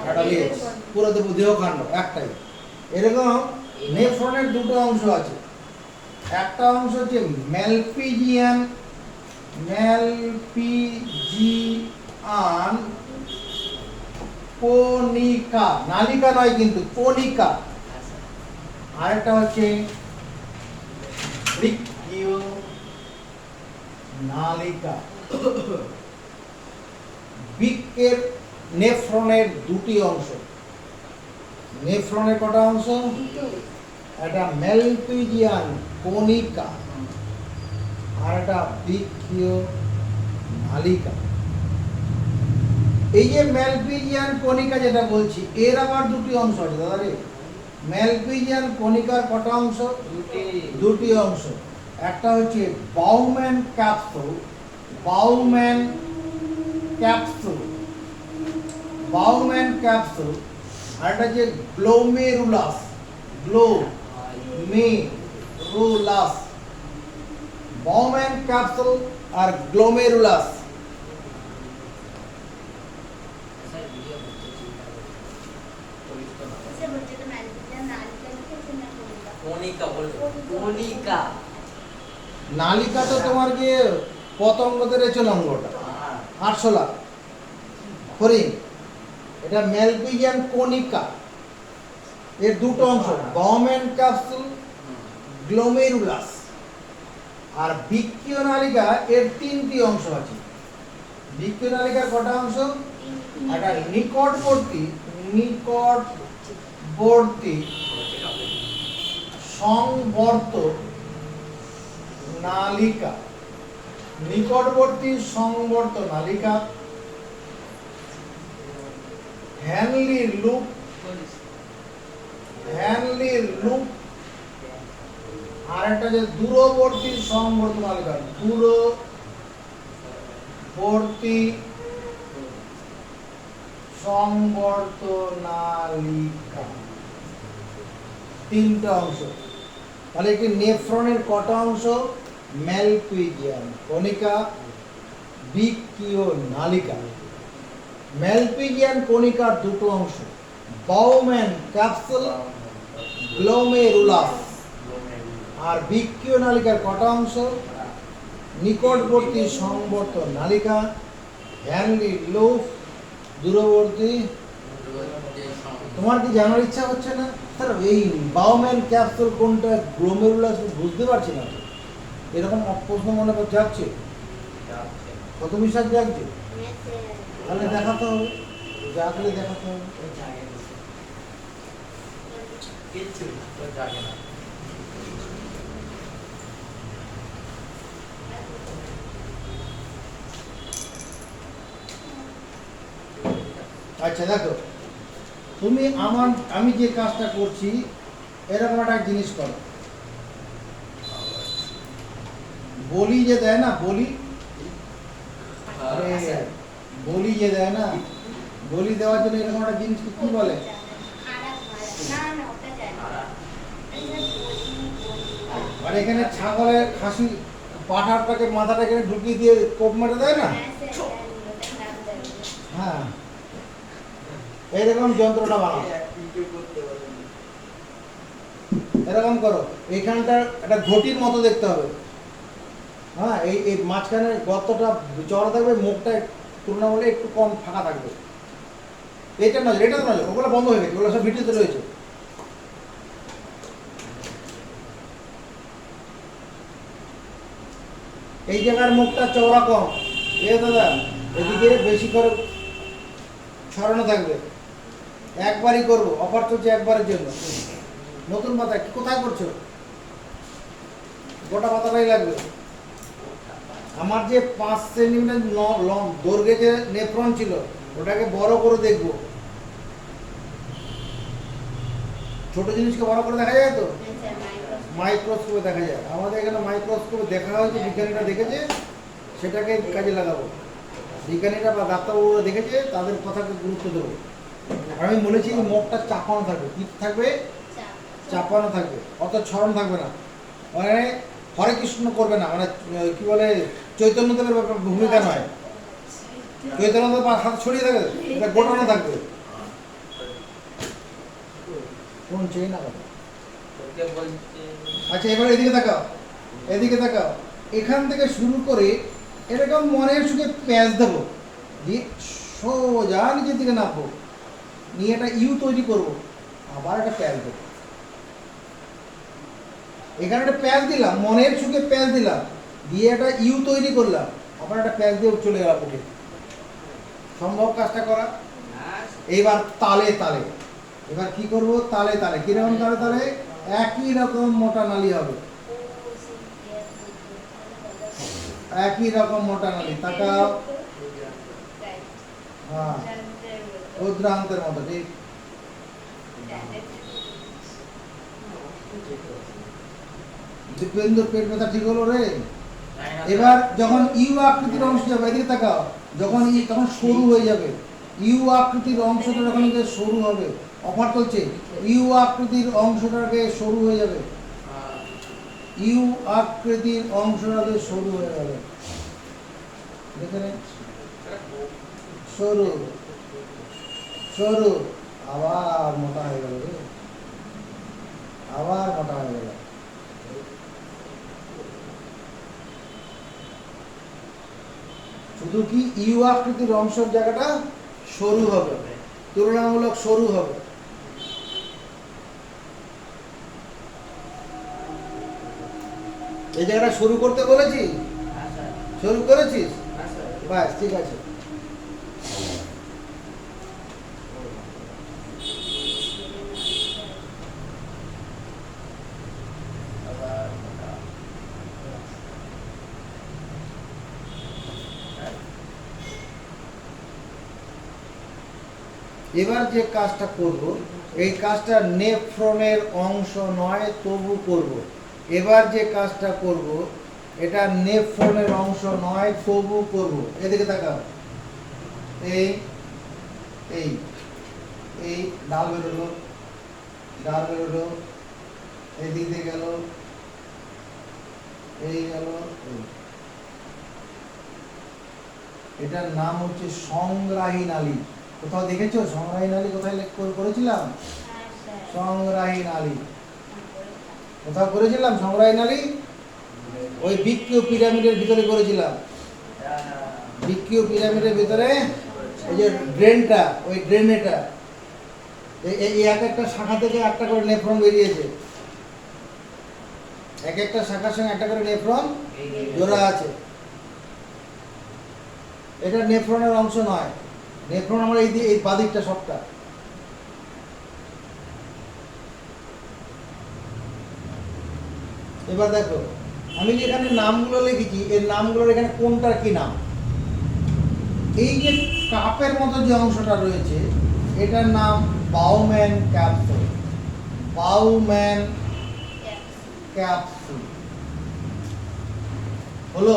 একটা লেজ, পুরো দেহকাণ্ড একটাই। এরকম নেফ্রনের দুটো অংশ আছে। একটা অংশ হচ্ছে ম্যালপিজিয়ান কোনিকা, নালিকা নয় কিন্তু, কোনিকা। আরেকটা হচ্ছে বৃক্কীয় নালিকা। বৃক্কের নেফ্রনের দুটি অংশ। নেফ্রনের কটা অংশ? একটা ম্যালপিজিয়ান কোনিকা, আর একটা বৃক্ষীয় নালিকা। এই যে ম্যালপিজিয়ান কণিকা যেটা বলছি, এর আবার দুটি অংশ আছে দাদা রে। ম্যালপিজিয়ান কণিকার কটা অংশ? দুটি অংশ। একটা হচ্ছে Bowman capsule, Bowman capsule, Bowman capsule, আর একটা যে গ্লোমেরুলাস, গ্লোমেরুলাস, বাউম্যান ক্যাপসুল আর গ্লোমেরুলাস। নালিকা তো তোমার যে পতঙ্গদের রেচন অঙ্গটা, আরশোলা, হরিণ। এটা ম্যালপিজিয়ান কণিকা, এর দুটো অংশ, বাউম্যান ক্যাপসুল, গ্লোমেরুলাস। আর বৃক্ষীয় নালিকা এর তিনটি অংশ আছে। বৃক্ষীয় নালিকার কটা অংশ? একটা নিকটবর্তী সংবর্ত নালিকা, নিকটবর্তী সংবর্ত নালিকা, হ্যানলির লুপ, আর একটা যে দূরবর্তী সংবর্ত নালিকা, দূরবর্তী সংবর্ত নালিকা। তিনটা অংশ। তাহলে একটি নেফ্রনের কটা অংশ? ম্যালপিজিয়ান কণিকা, বৃক্ষীয় নালিকা। ম্যালপিজিয়ান কণিকার দুটো অংশ, বাউম্যান ক্যাপসুল, গ্লোমেরুলাস। আর বৃক্ষীয় নালিকার কটা অংশ? নিকটবর্তী সংবর্ত নালিকা, হ্যানলি লুপ, দূরবর্তী। তোমার কি জানার ইচ্ছা হচ্ছে না? স্যার এই বাউম্যান ক্যাপসুল কোনটা, গ্লোমেরুলাস বুঝতে পারছি না। এরকম প্রশ্ন মনে যাচ্ছে, কত বিশ্বাস যাচ্ছে? তাহলে দেখাতে হবে, জাগলে দেখাতে হবে। আচ্ছা দেখো, তুমি আমি যে কাজটা করছি এরকম একটা জিনিস করো। বলি যে দেয় না, বলি যে দেয় না, বলি দেওয়ার জন্য এরকম একটা জিনিস কি বলে? আর এখানে ছাগলের খাসি পাঠারটাকে মাথাটা এখানে ঢুকিয়ে দিয়ে কোপ মেরে দেয় না? হ্যাঁ, এইরকম যন্ত্রটা বানাও। এরকম করো, এইখানটা একটা ঘটির মতো দেখতে হবে। হ্যাঁ, এই মাঝখানে গর্তটা চড়া থাকবে, মুখটা তুলনামূলক একটু কম ফাঁকা থাকবে। এটা নজর, এটা তো নজর, ওগুলো বন্ধ হয়ে গেছে, ওগুলো সব ভিডিওতে রয়েছে। এই জায়গার মুখটা চওড়া কম, এ দাদা এদিকে বেশি করে ছড়ানো থাকবে। একবারই করবো, অফার চলছে একবারের জন্য। নতুন পাতা কোথায় করছো? গোটা পাতাটাই লাগবে। আমার যে 5 সেন্টিমিটার দৈর্ঘ্যে যে নেফ্রন ছিল ওটাকে বড় করে দেখবো। ছোট জিনিসকে বড় করে দেখা যায় তো, মাইক্রোস্কোপে দেখা যায়। আমাদের এখানে মাইক্রোস্কোপে দেখা হয়েছে, বিজ্ঞানীরা দেখেছে, সেটাকে কাজে লাগাবো। বিজ্ঞানীরা বা ডাক্তারবাবুরা দেখেছে, তাদের কথাকে গুরুত্ব দেবো। আমি বলেছি মুখটা চাপানো থাকবে, কি থাকবে? চাপানো থাকবে, অত ছড়ানো থাকবে না। মানে হরে কৃষ্ণ করবে না, মানে কি বলে চৈতন্যদেবের ভূমিকা নয়। চৈতন্যদেব হাত ছড়িয়ে থাকবে, এটা গোটানো থাকবে। কোন চেয়ে না কথা। আচ্ছা এবার এদিকে তাকাও, এদিকে তাকাও। এখান থেকে শুরু করে এরকম মনের সুখে প্যাঁচ দেবো, দিয়ে সোজা নিচের দিকে নামবো, নিয়ে একটা ইউ তৈরি করবো, আবার একটা প্যাঁচ দেবো। এখানে একটা প্যাঁচ দিলাম, মনের সুখে প্যাঁচ দিলাম, দিয়ে একটা ইউ তৈরি করলাম, আবার একটা প্যাঁচ দিয়ে চলে গেলাম উঠে। সম্ভব কাজটা করা? এইবার তালে তালে, এবার কি করব? তালে তালে। কিরকম তালে তালে? একই রকম মোটা নালি হবে। একই রকম মোটা নালী, তাকাও। হ্যাঁ, ক্ষুদ্রান্তের মতো, ঠিক। দীপেন্দুর পেট ব্যথা ঠিক হলো রে। এবার যখন ইউ আকৃতির অংশ যাবে, এদিকে তাকাও, যখন তখন সরু হয়ে যাবে। ইউ আকৃতির অংশটা যখন সরু হবে, অফার চলছে, ইউ আকৃতির অংশটাকে সরু হয়ে যাবে, ইউ আকৃতির অংশটাকে সরু হয়ে যাবে, দেখে নে, সরু সরু, আবার মোটা হয়ে গেল রে, আবার মোটা হয়ে গেল। শুধু কি ইউ আকৃতির অংশের জায়গাটা সরু হবে, তুলনামূলক সরু হবে। এই জায়গাটা শুরু করতে বলেছি, শুরু করেছিস, বাস ঠিক আছে। এবার যে কাজটা করব, এই কাজটা নেফ্রনের অংশ নয়, তবু করব। এবার যে কাজটা করব, এটা নেফ্রনের অংশ নয়, তবু করব। এদিকে তাকাও, এই এই এই ডাল বেরোলো, ডাল বেরোলো, এদিকে গেল, এই গেল, এটার নাম হচ্ছে সংগ্রাহী নালী। কোথাও দেখেছো সংগ্রাহী নালী? কোথায় করেছিলাম সংগ্রাহী নালী? কোথাও করেছিলাম সংগ্রাহী নালী? ওই বৃক্কীয় পিরামিডের ভিতরে করেছিলাম। বৃক্কীয় পিরামিডের ভিতরে এই যে ড্রেনটা, ওই ড্রেন, এটা এই এক একটা শাখা থেকে একটা করে নেফ্রন বেরিয়েছে, এক একটা শাখার সঙ্গে একটা করে নেফ্রন জোড়া আছে। এটা নেফ্রনের অংশ নয়, নেফ্রন আমরা এই বাদিকটা সবটা। এবার দেখো, আমি যে এখানে নামগুলো লিখেছি, এর নামগুলোর এখানে কোনটার কি নাম? এই যে কাপের মতো যে অংশটা রয়েছে, এটার নাম বাউম্যান ক্যাপসুল, বাউম্যান ক্যাপসুল হলো।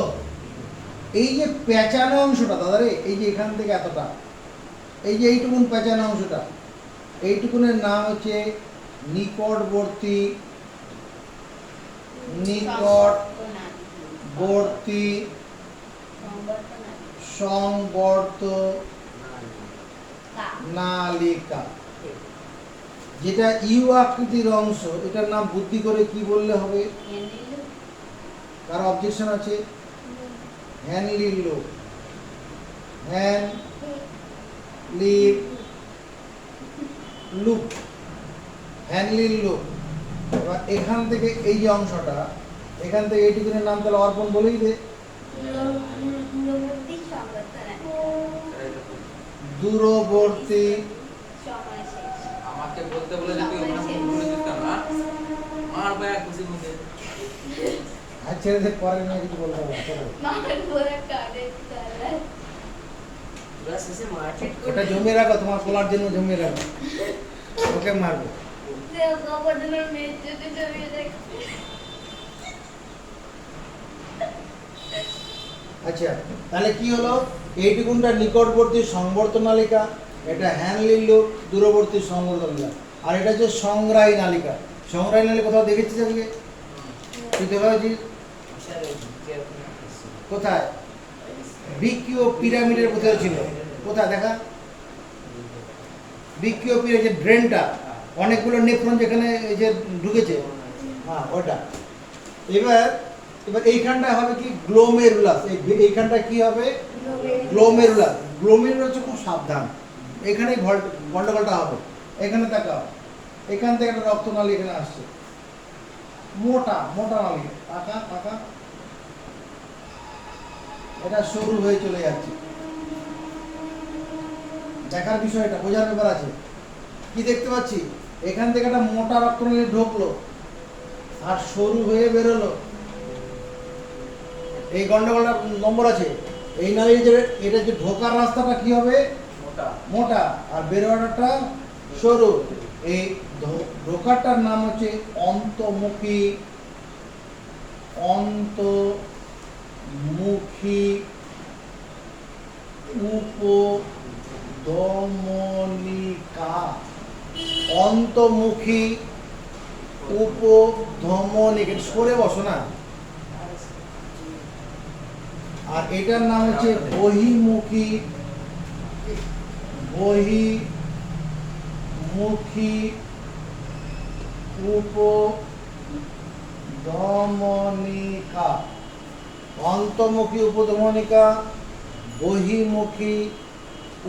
এই যে পেঁচানো অংশটা দাদারে, এই যে এখান থেকে এতটা, এই যে এইটুকুন পেঁচানো অংশটা, এইটুকুনের নাম হচ্ছে নিকটবর্তী, নিকটবর্তী সংবর্ত নালিকা। যেটা ইউ আকৃতির অংশ, এটার নাম বুদ্ধি করে কি বললে হবে? কার অবজেকশন আছে? হ্যানলির লোক, হ্যানলির লুক, হ্যানলির লোক। এবার এখান থেকে এই যে অংশটা, এখান থেকে এইটুকুনের নাম তাহলে অর্পণ বলেই দে, দূরবর্তী। আমাকে বলতে বলে যে তুই ওখানে বলে দিতাম না, মার ব্যাগ খুশি মুখে। আর ছেড়ে দে, পরে নিয়ে কিছু বলতে হবে। ওটা জমিয়ে রাখো, তোমার পোলার জন্য জমিয়ে রাখো, ওকে মারবো। আচ্ছা, তাহলে কি হলো? এইটুকুনটা নিকটবর্তী সংবর্ত নালিকা, এটা হ্যানলির লোক, দূরবর্তী সংবর্ত নালিকা, আর এটা হচ্ছে সংগ্রাহী নালিকা। সংগ্রাহী নালিকা কোথাও দেখেছিস আজকে? তুই দেখা হয়েছিস কোথায়? বৃক্কীয় পিরামিডের কোথায় ছিল? কোথায় দেখা? বৃক্কীয় পিরামিডের ড্রেনটা, অনেকগুলো নেফ্রন যেখানে এই যে ঢুকেছে, হ্যাঁ ওটা। এবার এইখানটা হবে কি? গ্লোমেরুলাস। এইখানটা কি হবে? গ্লোমেরুলাস। গ্লোমেরুলাস হচ্ছে খুব সাবধান, এখানে গন্ডগোলটা হবে। এখানে তাকাও, এখান থেকে একটা রক্তনালী এখানে আসছে, মোটা মোটা নালী, পাকা পাকা, এটা সরু হয়ে চলে যাচ্ছে। দেখার বিষয়, এটা বোঝার ব্যাপার আছে। কি দেখতে পাচ্ছি? এখান থেকে একটা মোটা রক্তনালী ঢুকলো আর সরু হয়ে বেরোলো। এই গন্ডগোলটা নম্বর আছে। এই নালীর যে এটা যে ঢোকার রাস্তাটা কি হবে? মোটা। মোটা, আর বেরোয়াটাটা সরু। এই ঢোকারটার নাম হচ্ছে অন্তর্মুখী। অন্তর্মুখী উপধমনিকা। অন্তর্মুখী উপধমনিকা, এটা সরে বসো না। আর এটার নাম হচ্ছে বহির্মুখী। বহির্মুখী উপধমনিকা। অন্তর্মুখী উপধমনিকা, বহির্মুখী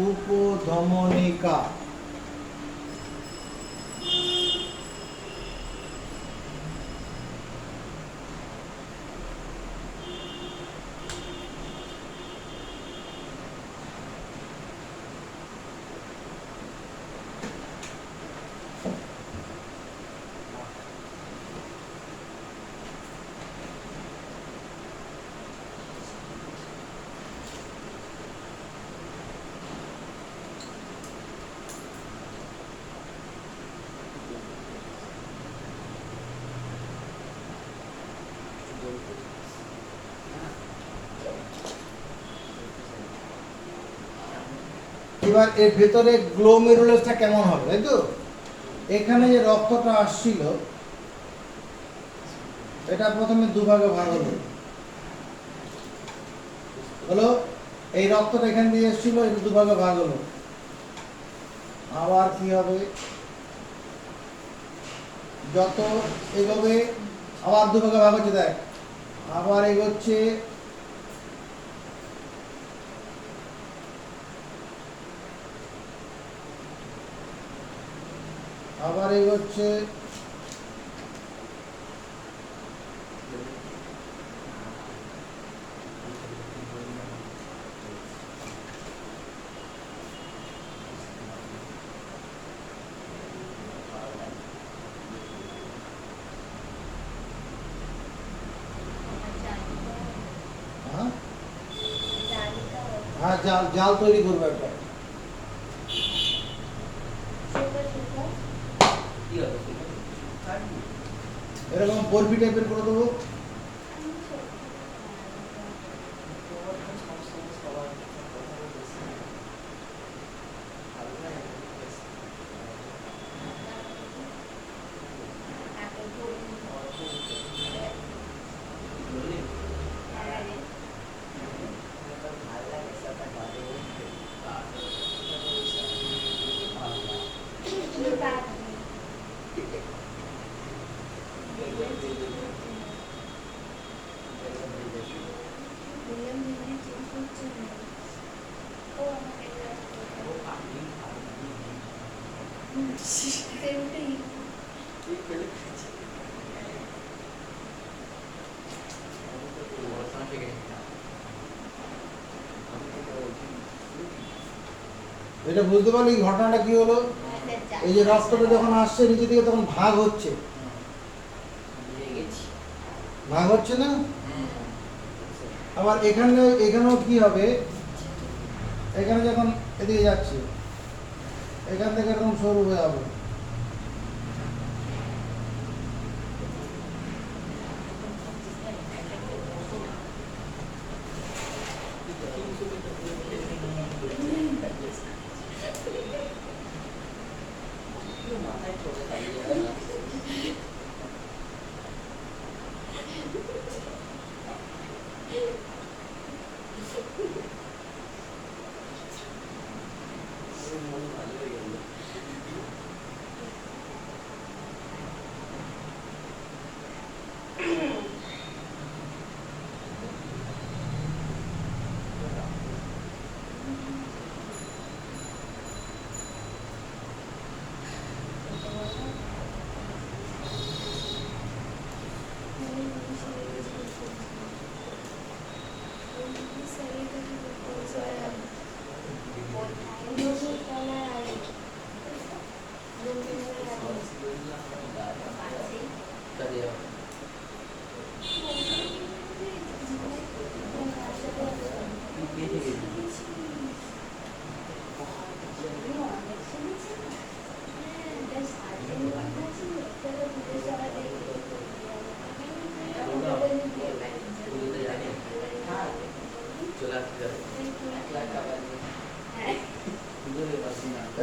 উপধমনিকা। এবার এর ভেতরে গ্লোমেরুলাসটা কেমন হবে, তাই তো? এখানে যে রক্তটা আসছিল, এটা প্রথমে দুভাগে ভাগ হলো। এই রক্তটা এখান দিয়ে এসেছিল, এটা দুভাগে ভাগ হলো। আবার কি হবে? যত এগোবে আবার দুভাগে ভাগ হচ্ছে, দেখ আবার এগোচ্ছে। আবার এগোচ্ছে। হ্যাঁ হ্যাঁ, জাল জাল তৈরি করবে একটা। কি হবে? এরকম বরফি টাইপের করে দেবো। এটা বুঝতে পারলি ঘটনাটা কি হলো? এই যে রক্তটা যখন আসছে নিচে দিকে, তখন ভাগ হচ্ছে। ভাগ হচ্ছে না? আবার এখানেও কি হবে? এখানে যখন এদিকে যাচ্ছে, এখান থেকে এরকম সরু হয়ে যাবে।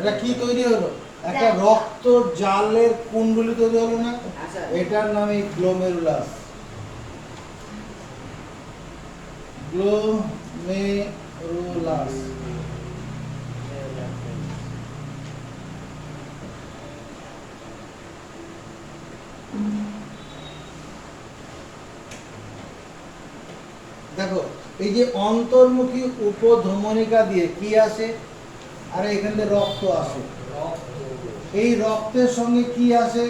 এটা কি তৈরি হলো? একটা রক্ত জালের কুণ্ডলী তৈরি হলো না? এটার নামই গ্লোমেরুলাস। গ্লোমেরুলাস। দেখো এই যে অন্তর্মুখী উপধমনিকা দিয়ে কি আসে, আর এখানে রক্ত আসে। এই রক্তের সঙ্গে কি আসে?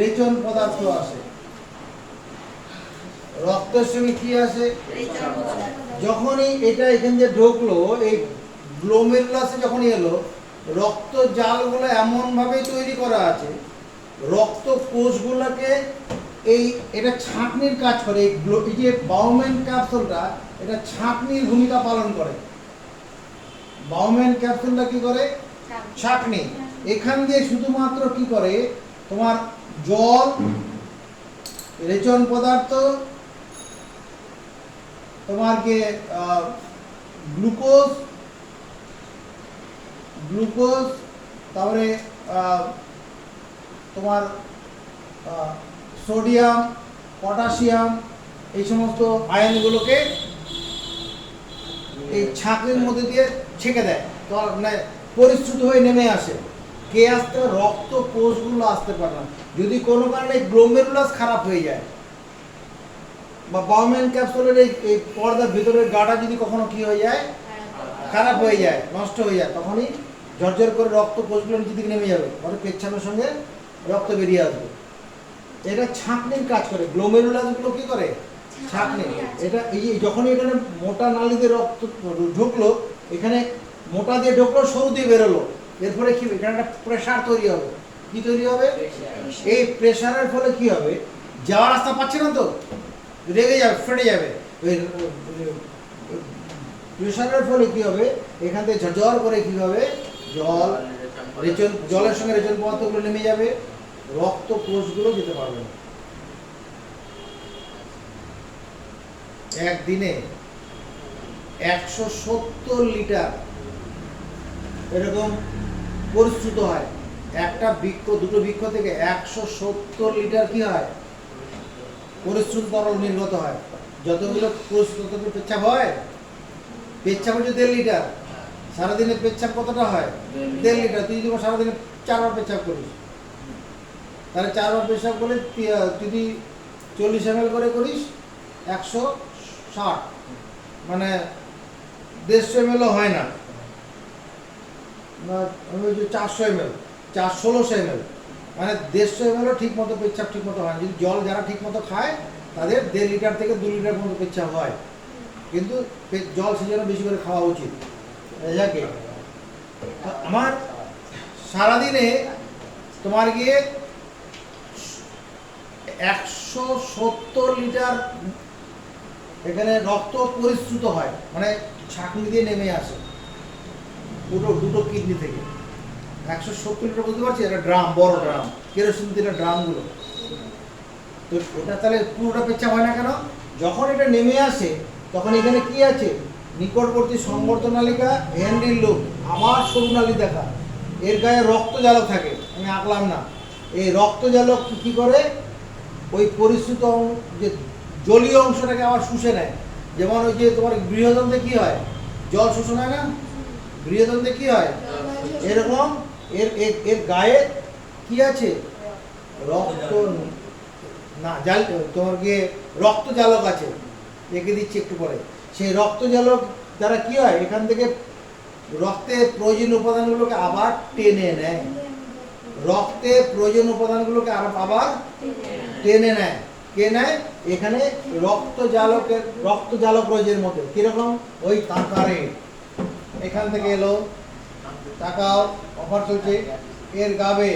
রেচন পদার্থ আসে। রক্তের সঙ্গে কি আসে? যখনই এটা এখান দিয়ে ঢুকলো, এই গ্লোমেরুলাসে যখনই এলো, রক্ত জালগুলো এমন ভাবে তৈরি করা আছে, রক্ত কোষগুলোকে এই এটা ছাঁকনির কাজ করে। এই যে বাউম্যান ক্যাপসুলটা, এটা ছাঁকনির ভূমিকা পালন করে। বাউম্যান ক্যাপসুলটা কি করে? ছাঁকনি। এখান দিয়ে শুধুমাত্র কি করে, তোমার জল, রেচন পদার্থ, তোমার কি গ্লুকোজ, তারপরে তোমার সোডিয়াম, পটাশিয়াম, এই সমস্ত আয়নগুলোকে এই ছাঁকনির মধ্যে দিয়ে ছেঁকে দেয়। তো মানে পরিশ্রুত হয়ে নেমে আসে। কে আসতে? রক্ত কোষগুলো আসতে পারে না। যদি কোনো কারণে গ্লোমেরুলাস খারাপ হয়ে যায়, বা বাউম্যান ক্যাপসুলের এই পর্দার ভিতরের গাটা যদি কখনো কি হয়ে যায়, খারাপ হয়ে যায়, নষ্ট হয়ে যায়, তখনই ঝরঝর করে রক্ত কোষগুলো নিচে দিকে নেমে যাবে, অর্থাৎ পেচ্ছাপের সঙ্গে রক্ত বেরিয়ে আসবে। এটা ছাঁকনির কাজ করে। গ্লোমেরুলাসগুলো কি করে? ছাঁকনি। এটা এই যে যখনই এখানে মোটা নালীতে রক্ত ঢুকলো, এখানে মোটা দিয়ে ঢুকলো, সরু দিয়ে বেরোলো, এর ফলে কি এখানে একটা প্রেশার তৈরি হবে। কি তৈরি হবে? এই প্রেশারের ফলে কি হবে? যাওয়ার রাস্তা পাচ্ছে না, তো রেগে যাবে, ফেটে যাবে। ওই প্রেশারের ফলে কি হবে? এখান থেকে ঝরঝর করে কি হবে? জলের সঙ্গে রেচন পদার্থগুলো নেমে যাবে, রক্ত কোষগুলো যেতে পারবে না। একদিনে 170 লিটার এরকম পরিশ্রুত হয়। একটা বৃক্ষ, দুটো বৃক্ষ থেকে 170 লিটার কি হয়? পরিশ্রুত তরল নির্গত হয়। যতগুলো পরিশ্রুত পেচ্ছাপ হয়, পেচ্ছাপ হচ্ছে 1.5 লিটার। সারাদিনে পেচ্ছাপ কতটা হয়? 1.5 লিটার। তুই যদি সারাদিনে 4 বার পেচ্ছাপ করিস, তাহলে 4 বার পেচ্ছাপ করলে যদি 40 ml করে করিস, 160, মানে 150 ml হয় না, 400 ml, 1600 ml, মানে 150 ml ঠিক মতো পেচ্ছাপ ঠিক মতো হয়। যদি জল যারা ঠিক মতো খায়, তাদের 1.5 লিটার থেকে 2 লিটার পর্যন্ত পেচ্ছাপ হয়। কিন্তু জল সেজন্য বেশি করে খাওয়া উচিত। যাকে আমার সারাদিনে তোমার গিয়ে 170 লিটার এখানে রক্ত পরিশ্রুত হয়, মানে ছাঁকনি দিয়ে নেমে আসে দুটো কিডনি থেকে। 170 লিটার বলতে পারছি, একটা ড্রাম, বড় ড্রাম, কেরোসিন তেলের ড্রামগুলো। তো ওটা তাহলে পুরোটা পেচ্ছাপ হয় না কেন? যখন এটা নেমে আসে, তখন এখানে কি আছে? নিকটবর্তী সংবর্ধ নালিকা, হ্যান্ডিল লুপ, আমার সরু নালী দেখা, এর গায়ে রক্ত জালক থাকে, আমি আঁকলাম না। এই রক্ত জালক কি করে? ওই পরিশ্রুত যে জলীয় অংশটাকে আবার শুষে নেয়। যেমন ওই যে তোমার গৃহযন্ত্রে কি হয়? জল শোষণ হয় না? গৃহযন্ত্রে কি হয়? এরকম এর গায়ে কি আছে? রক্ত না জাল, তোমার গিয়ে রক্ত জালক আছে, রেখে দিচ্ছি একটু পরে। সেই রক্ত জালক দ্বারা কি হয়? এখান থেকে রক্তে প্রয়োজনীয় উপাদানগুলোকে আবার টেনে নেয়। রক্তে প্রয়োজনীয় উপাদানগুলোকে আবার টেনে নেয়। কে নেয়? এখানে রক্ত জালক রয়েছে এর মধ্যে। কিরকম? ওই তাকারে এখান থেকে এলো, তাকাও, অফার চলছে, এর গাবে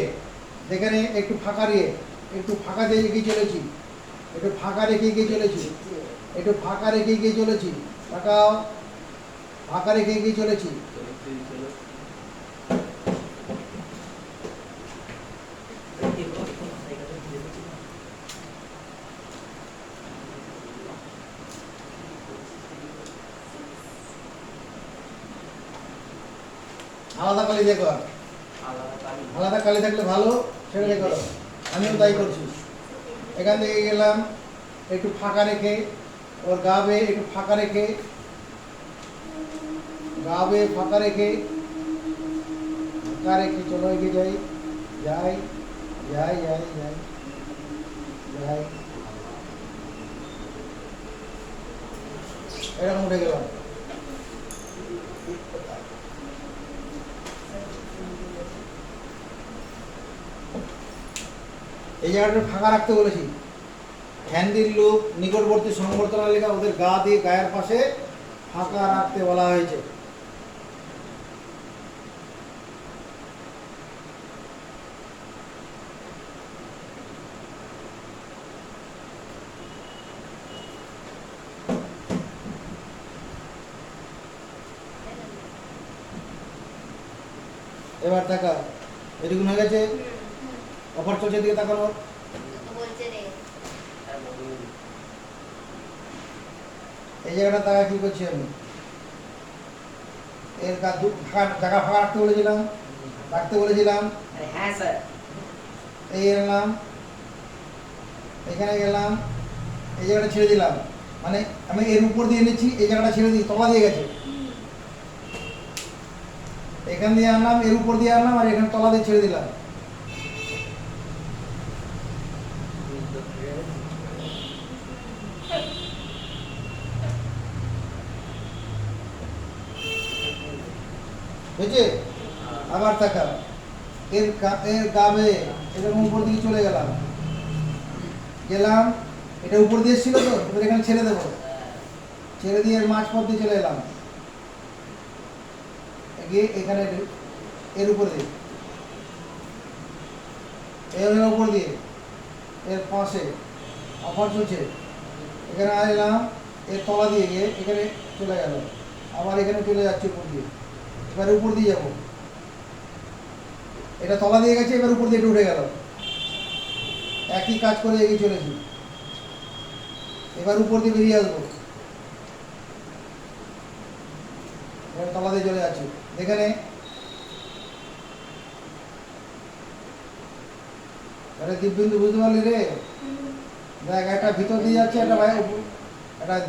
যেখানে একটু ফাঁকা দিয়ে এগিয়ে চলেছি, একটু ফাঁকা রেখে এগিয়ে চলেছি, তাকাও, ফাঁকা রেখে এগিয়ে চলেছি। আলাদা করে দেখো। আলাদা কালি থাকলে ভালো, সেটা দিয়ে করো। আমিও তাই করছি। এখান থেকে গেলাম একটু ফাঁকা রেখে, ওর গা বেয়ে একটু ফাঁকা রেখে, গা বেয়ে ফাঁকা রেখে চলো এগিয়ে যাই, যাই যাই যাই যাই যাই, এরকম উঠে গেলাম। এই জায়গাটা ফাঁকা রাখতে বলেছি। হ্যান্ডিল লুপ, নিকটবর্তী সংবর্ধনা লেখা, ওদের গা দিয়ে গায়ের পাশে ফাঁকা রাখতে বলা হয়েছে। এবার টাকা এটুকুন হয়ে গেছে। অফার চলছে, দিকে তাকানো। এই জায়গাটা টাকা কি করছি আমি, এর জায়গা ফাঁকা রাখতে বলেছিলাম। হ্যাঁ স্যার। এই এলাম, এখানে গেলাম, এই জায়গাটা ছেড়ে দিলাম, মানে আমি এর উপর দিয়ে এনেছি, এই জায়গাটা ছেড়ে দিই, তলা দিয়ে গেছে। এখান দিয়ে আনলাম, এর উপর দিয়ে আনলাম, আর এখানে তলা দিয়ে ছেড়ে দিলাম। বুঝছে? আবার টাকা এর গাবে এরকম উপর দিকে চলে গেলাম, এটা উপর দিয়ে ছিল তো, এবার এখানে ছেড়ে দেবো, ছেড়ে দিয়ে এর মাঝ পথ দিয়ে চলে এলাম, গিয়ে এখানে এর উপর দিয়ে, এর উপর দিয়ে, এর পাশে অফার চলছে, এখানে এলাম, এর তলা দিয়ে গিয়ে এখানে চলে গেল, আবার এখানে চলে যাচ্ছে উপর দিয়ে, এবার উপর দিয়ে যাবো, এটা তলা দিয়ে গেছে, এবার উপর দিয়ে এটা উঠে গেল, একই কাজ করে এগিয়ে চলেছি। এবার উপর দিয়ে বেরিয়ে আসবো, এবার তলা দিয়ে চলে যাচ্ছে, এখানে দিব্যেন্দু বুঝতে পারলি রে? দেখ, একটা ভিতর দিয়ে যাচ্ছে, একটা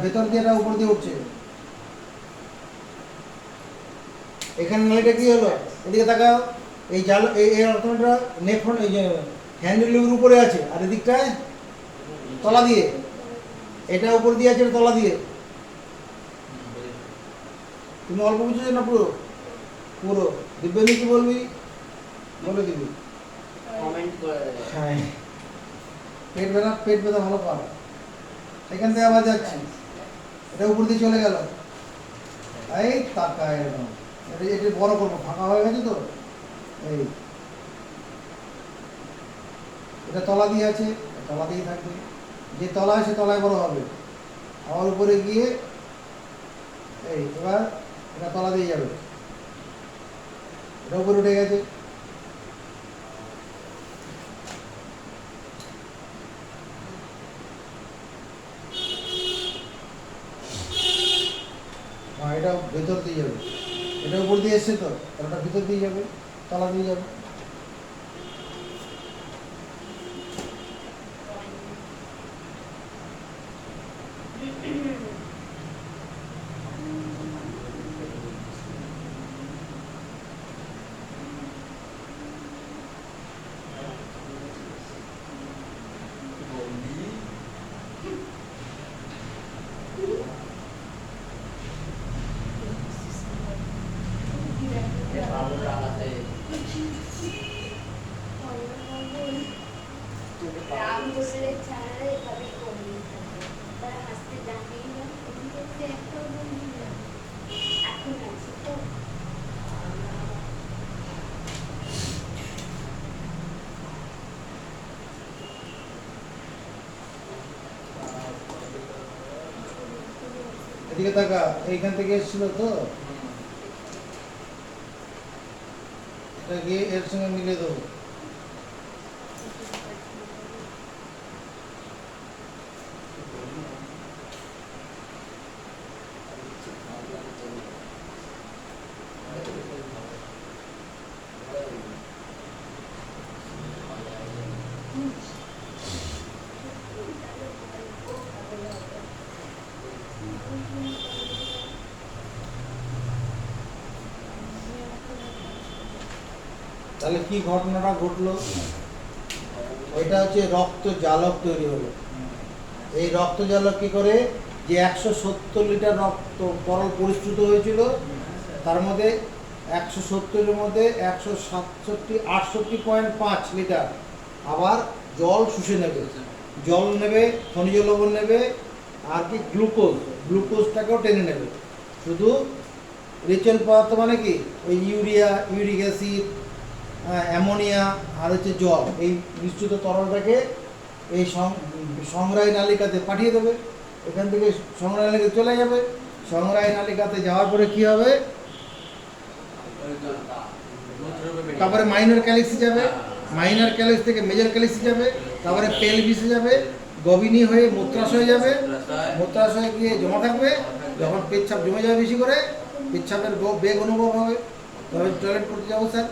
ভেতর দিয়ে, একটা উপর দিয়ে উঠছে। এখানে নলিটা কি হলো, এদিকে তাকাও, এই জাল এই অর্থনটা নেফ্রন, এই যে হ্যান্ডেলের উপরে আছে, আর এদিকটায় তলা দিয়ে, এটা উপর দিয়ে আছে, তলা দিয়ে। তুমি অল্প বুঝেছো না পুরো? পুরো। দিব্যেন্দু কি বলবি বলে দিবি, কমেন্ট করে দেবে। হ্যাঁ, পেট ব্যথা ভালো পার। এখান থেকে আবার যাচ্ছি, এটা উপর দিয়ে চলে গেল, এই টাকা এরকম, এটা বড় করবো, ফাঁকা হয়ে গেছে তো, এই এটা তলা দিয়ে আছে, তলা দিয়ে থাকবে, যে তলায় সে তলায় বড় হবে, আবার উপরে গিয়ে এই এবার এটা তলা দিয়ে যাবে, এটা উপরে উঠে গেছে। এটা ভেতর দিয়ে যাবে, এটা উপর দিয়ে এসছে তো, ওটা ভিতর দিয়ে যাবে, তলা দিয়ে যাবে। ভালো লাগাতে রাম বসলে ছাড়া এভাবে করবি, তারা হাসতে জানেই না, এদিকে একটাও বলবি না, এখন আছে তো। এদিকে তাকা, এইখান থেকে এসেছিল তো, এটা গিয়ে এর সঙ্গে মিলিয়ে দেবো। তাহলে কি ঘটনাটা ঘটলো? ওইটা হচ্ছে রক্ত জালক তৈরি হলো। এই রক্ত জালক কি করে, যে 170 লিটার রক্ত তরল পরিশ্রুত হয়েছিল, তার মধ্যে 170-এর মধ্যে 167-68.5 লিটার আবার জল শুষে নেবে। জল নেবে, খনিজ লবণ নেবে, আর কি গ্লুকোজটাকেও টেনে নেবে। শুধু রিচেল পদার্থ মানে কি, ওই ইউরিয়া, ইউরিক অ্যাসিড, অ্যামোনিয়া আর হচ্ছে জল, এই মিশ্রিত তরলটাকে এই সংগ্রাহী নালিকাতে পাঠিয়ে দেবে। এখান থেকে সংগ্রাহী নালিকাতে চলে যাবে। সংগ্রাহী নালিকাতে যাওয়ার পরে কি হবে, তারপরে মাইনর ক্যালিক্সে যাবে, মাইনর ক্যালিক্স থেকে মেজর ক্যালিক্সে যাবে, তারপরে পেলভিসে যাবে, গভিনী হয়ে মূত্রাশয়ে যাবে, মূত্রাশয়ে গিয়ে জমা থাকবে। যখন পেচ্ছাপ জমে যাবে বেশি করে, পেচ্ছাপের বেগ অনুভব হবে, তবে টয়লেট করতে যাবো স্যার।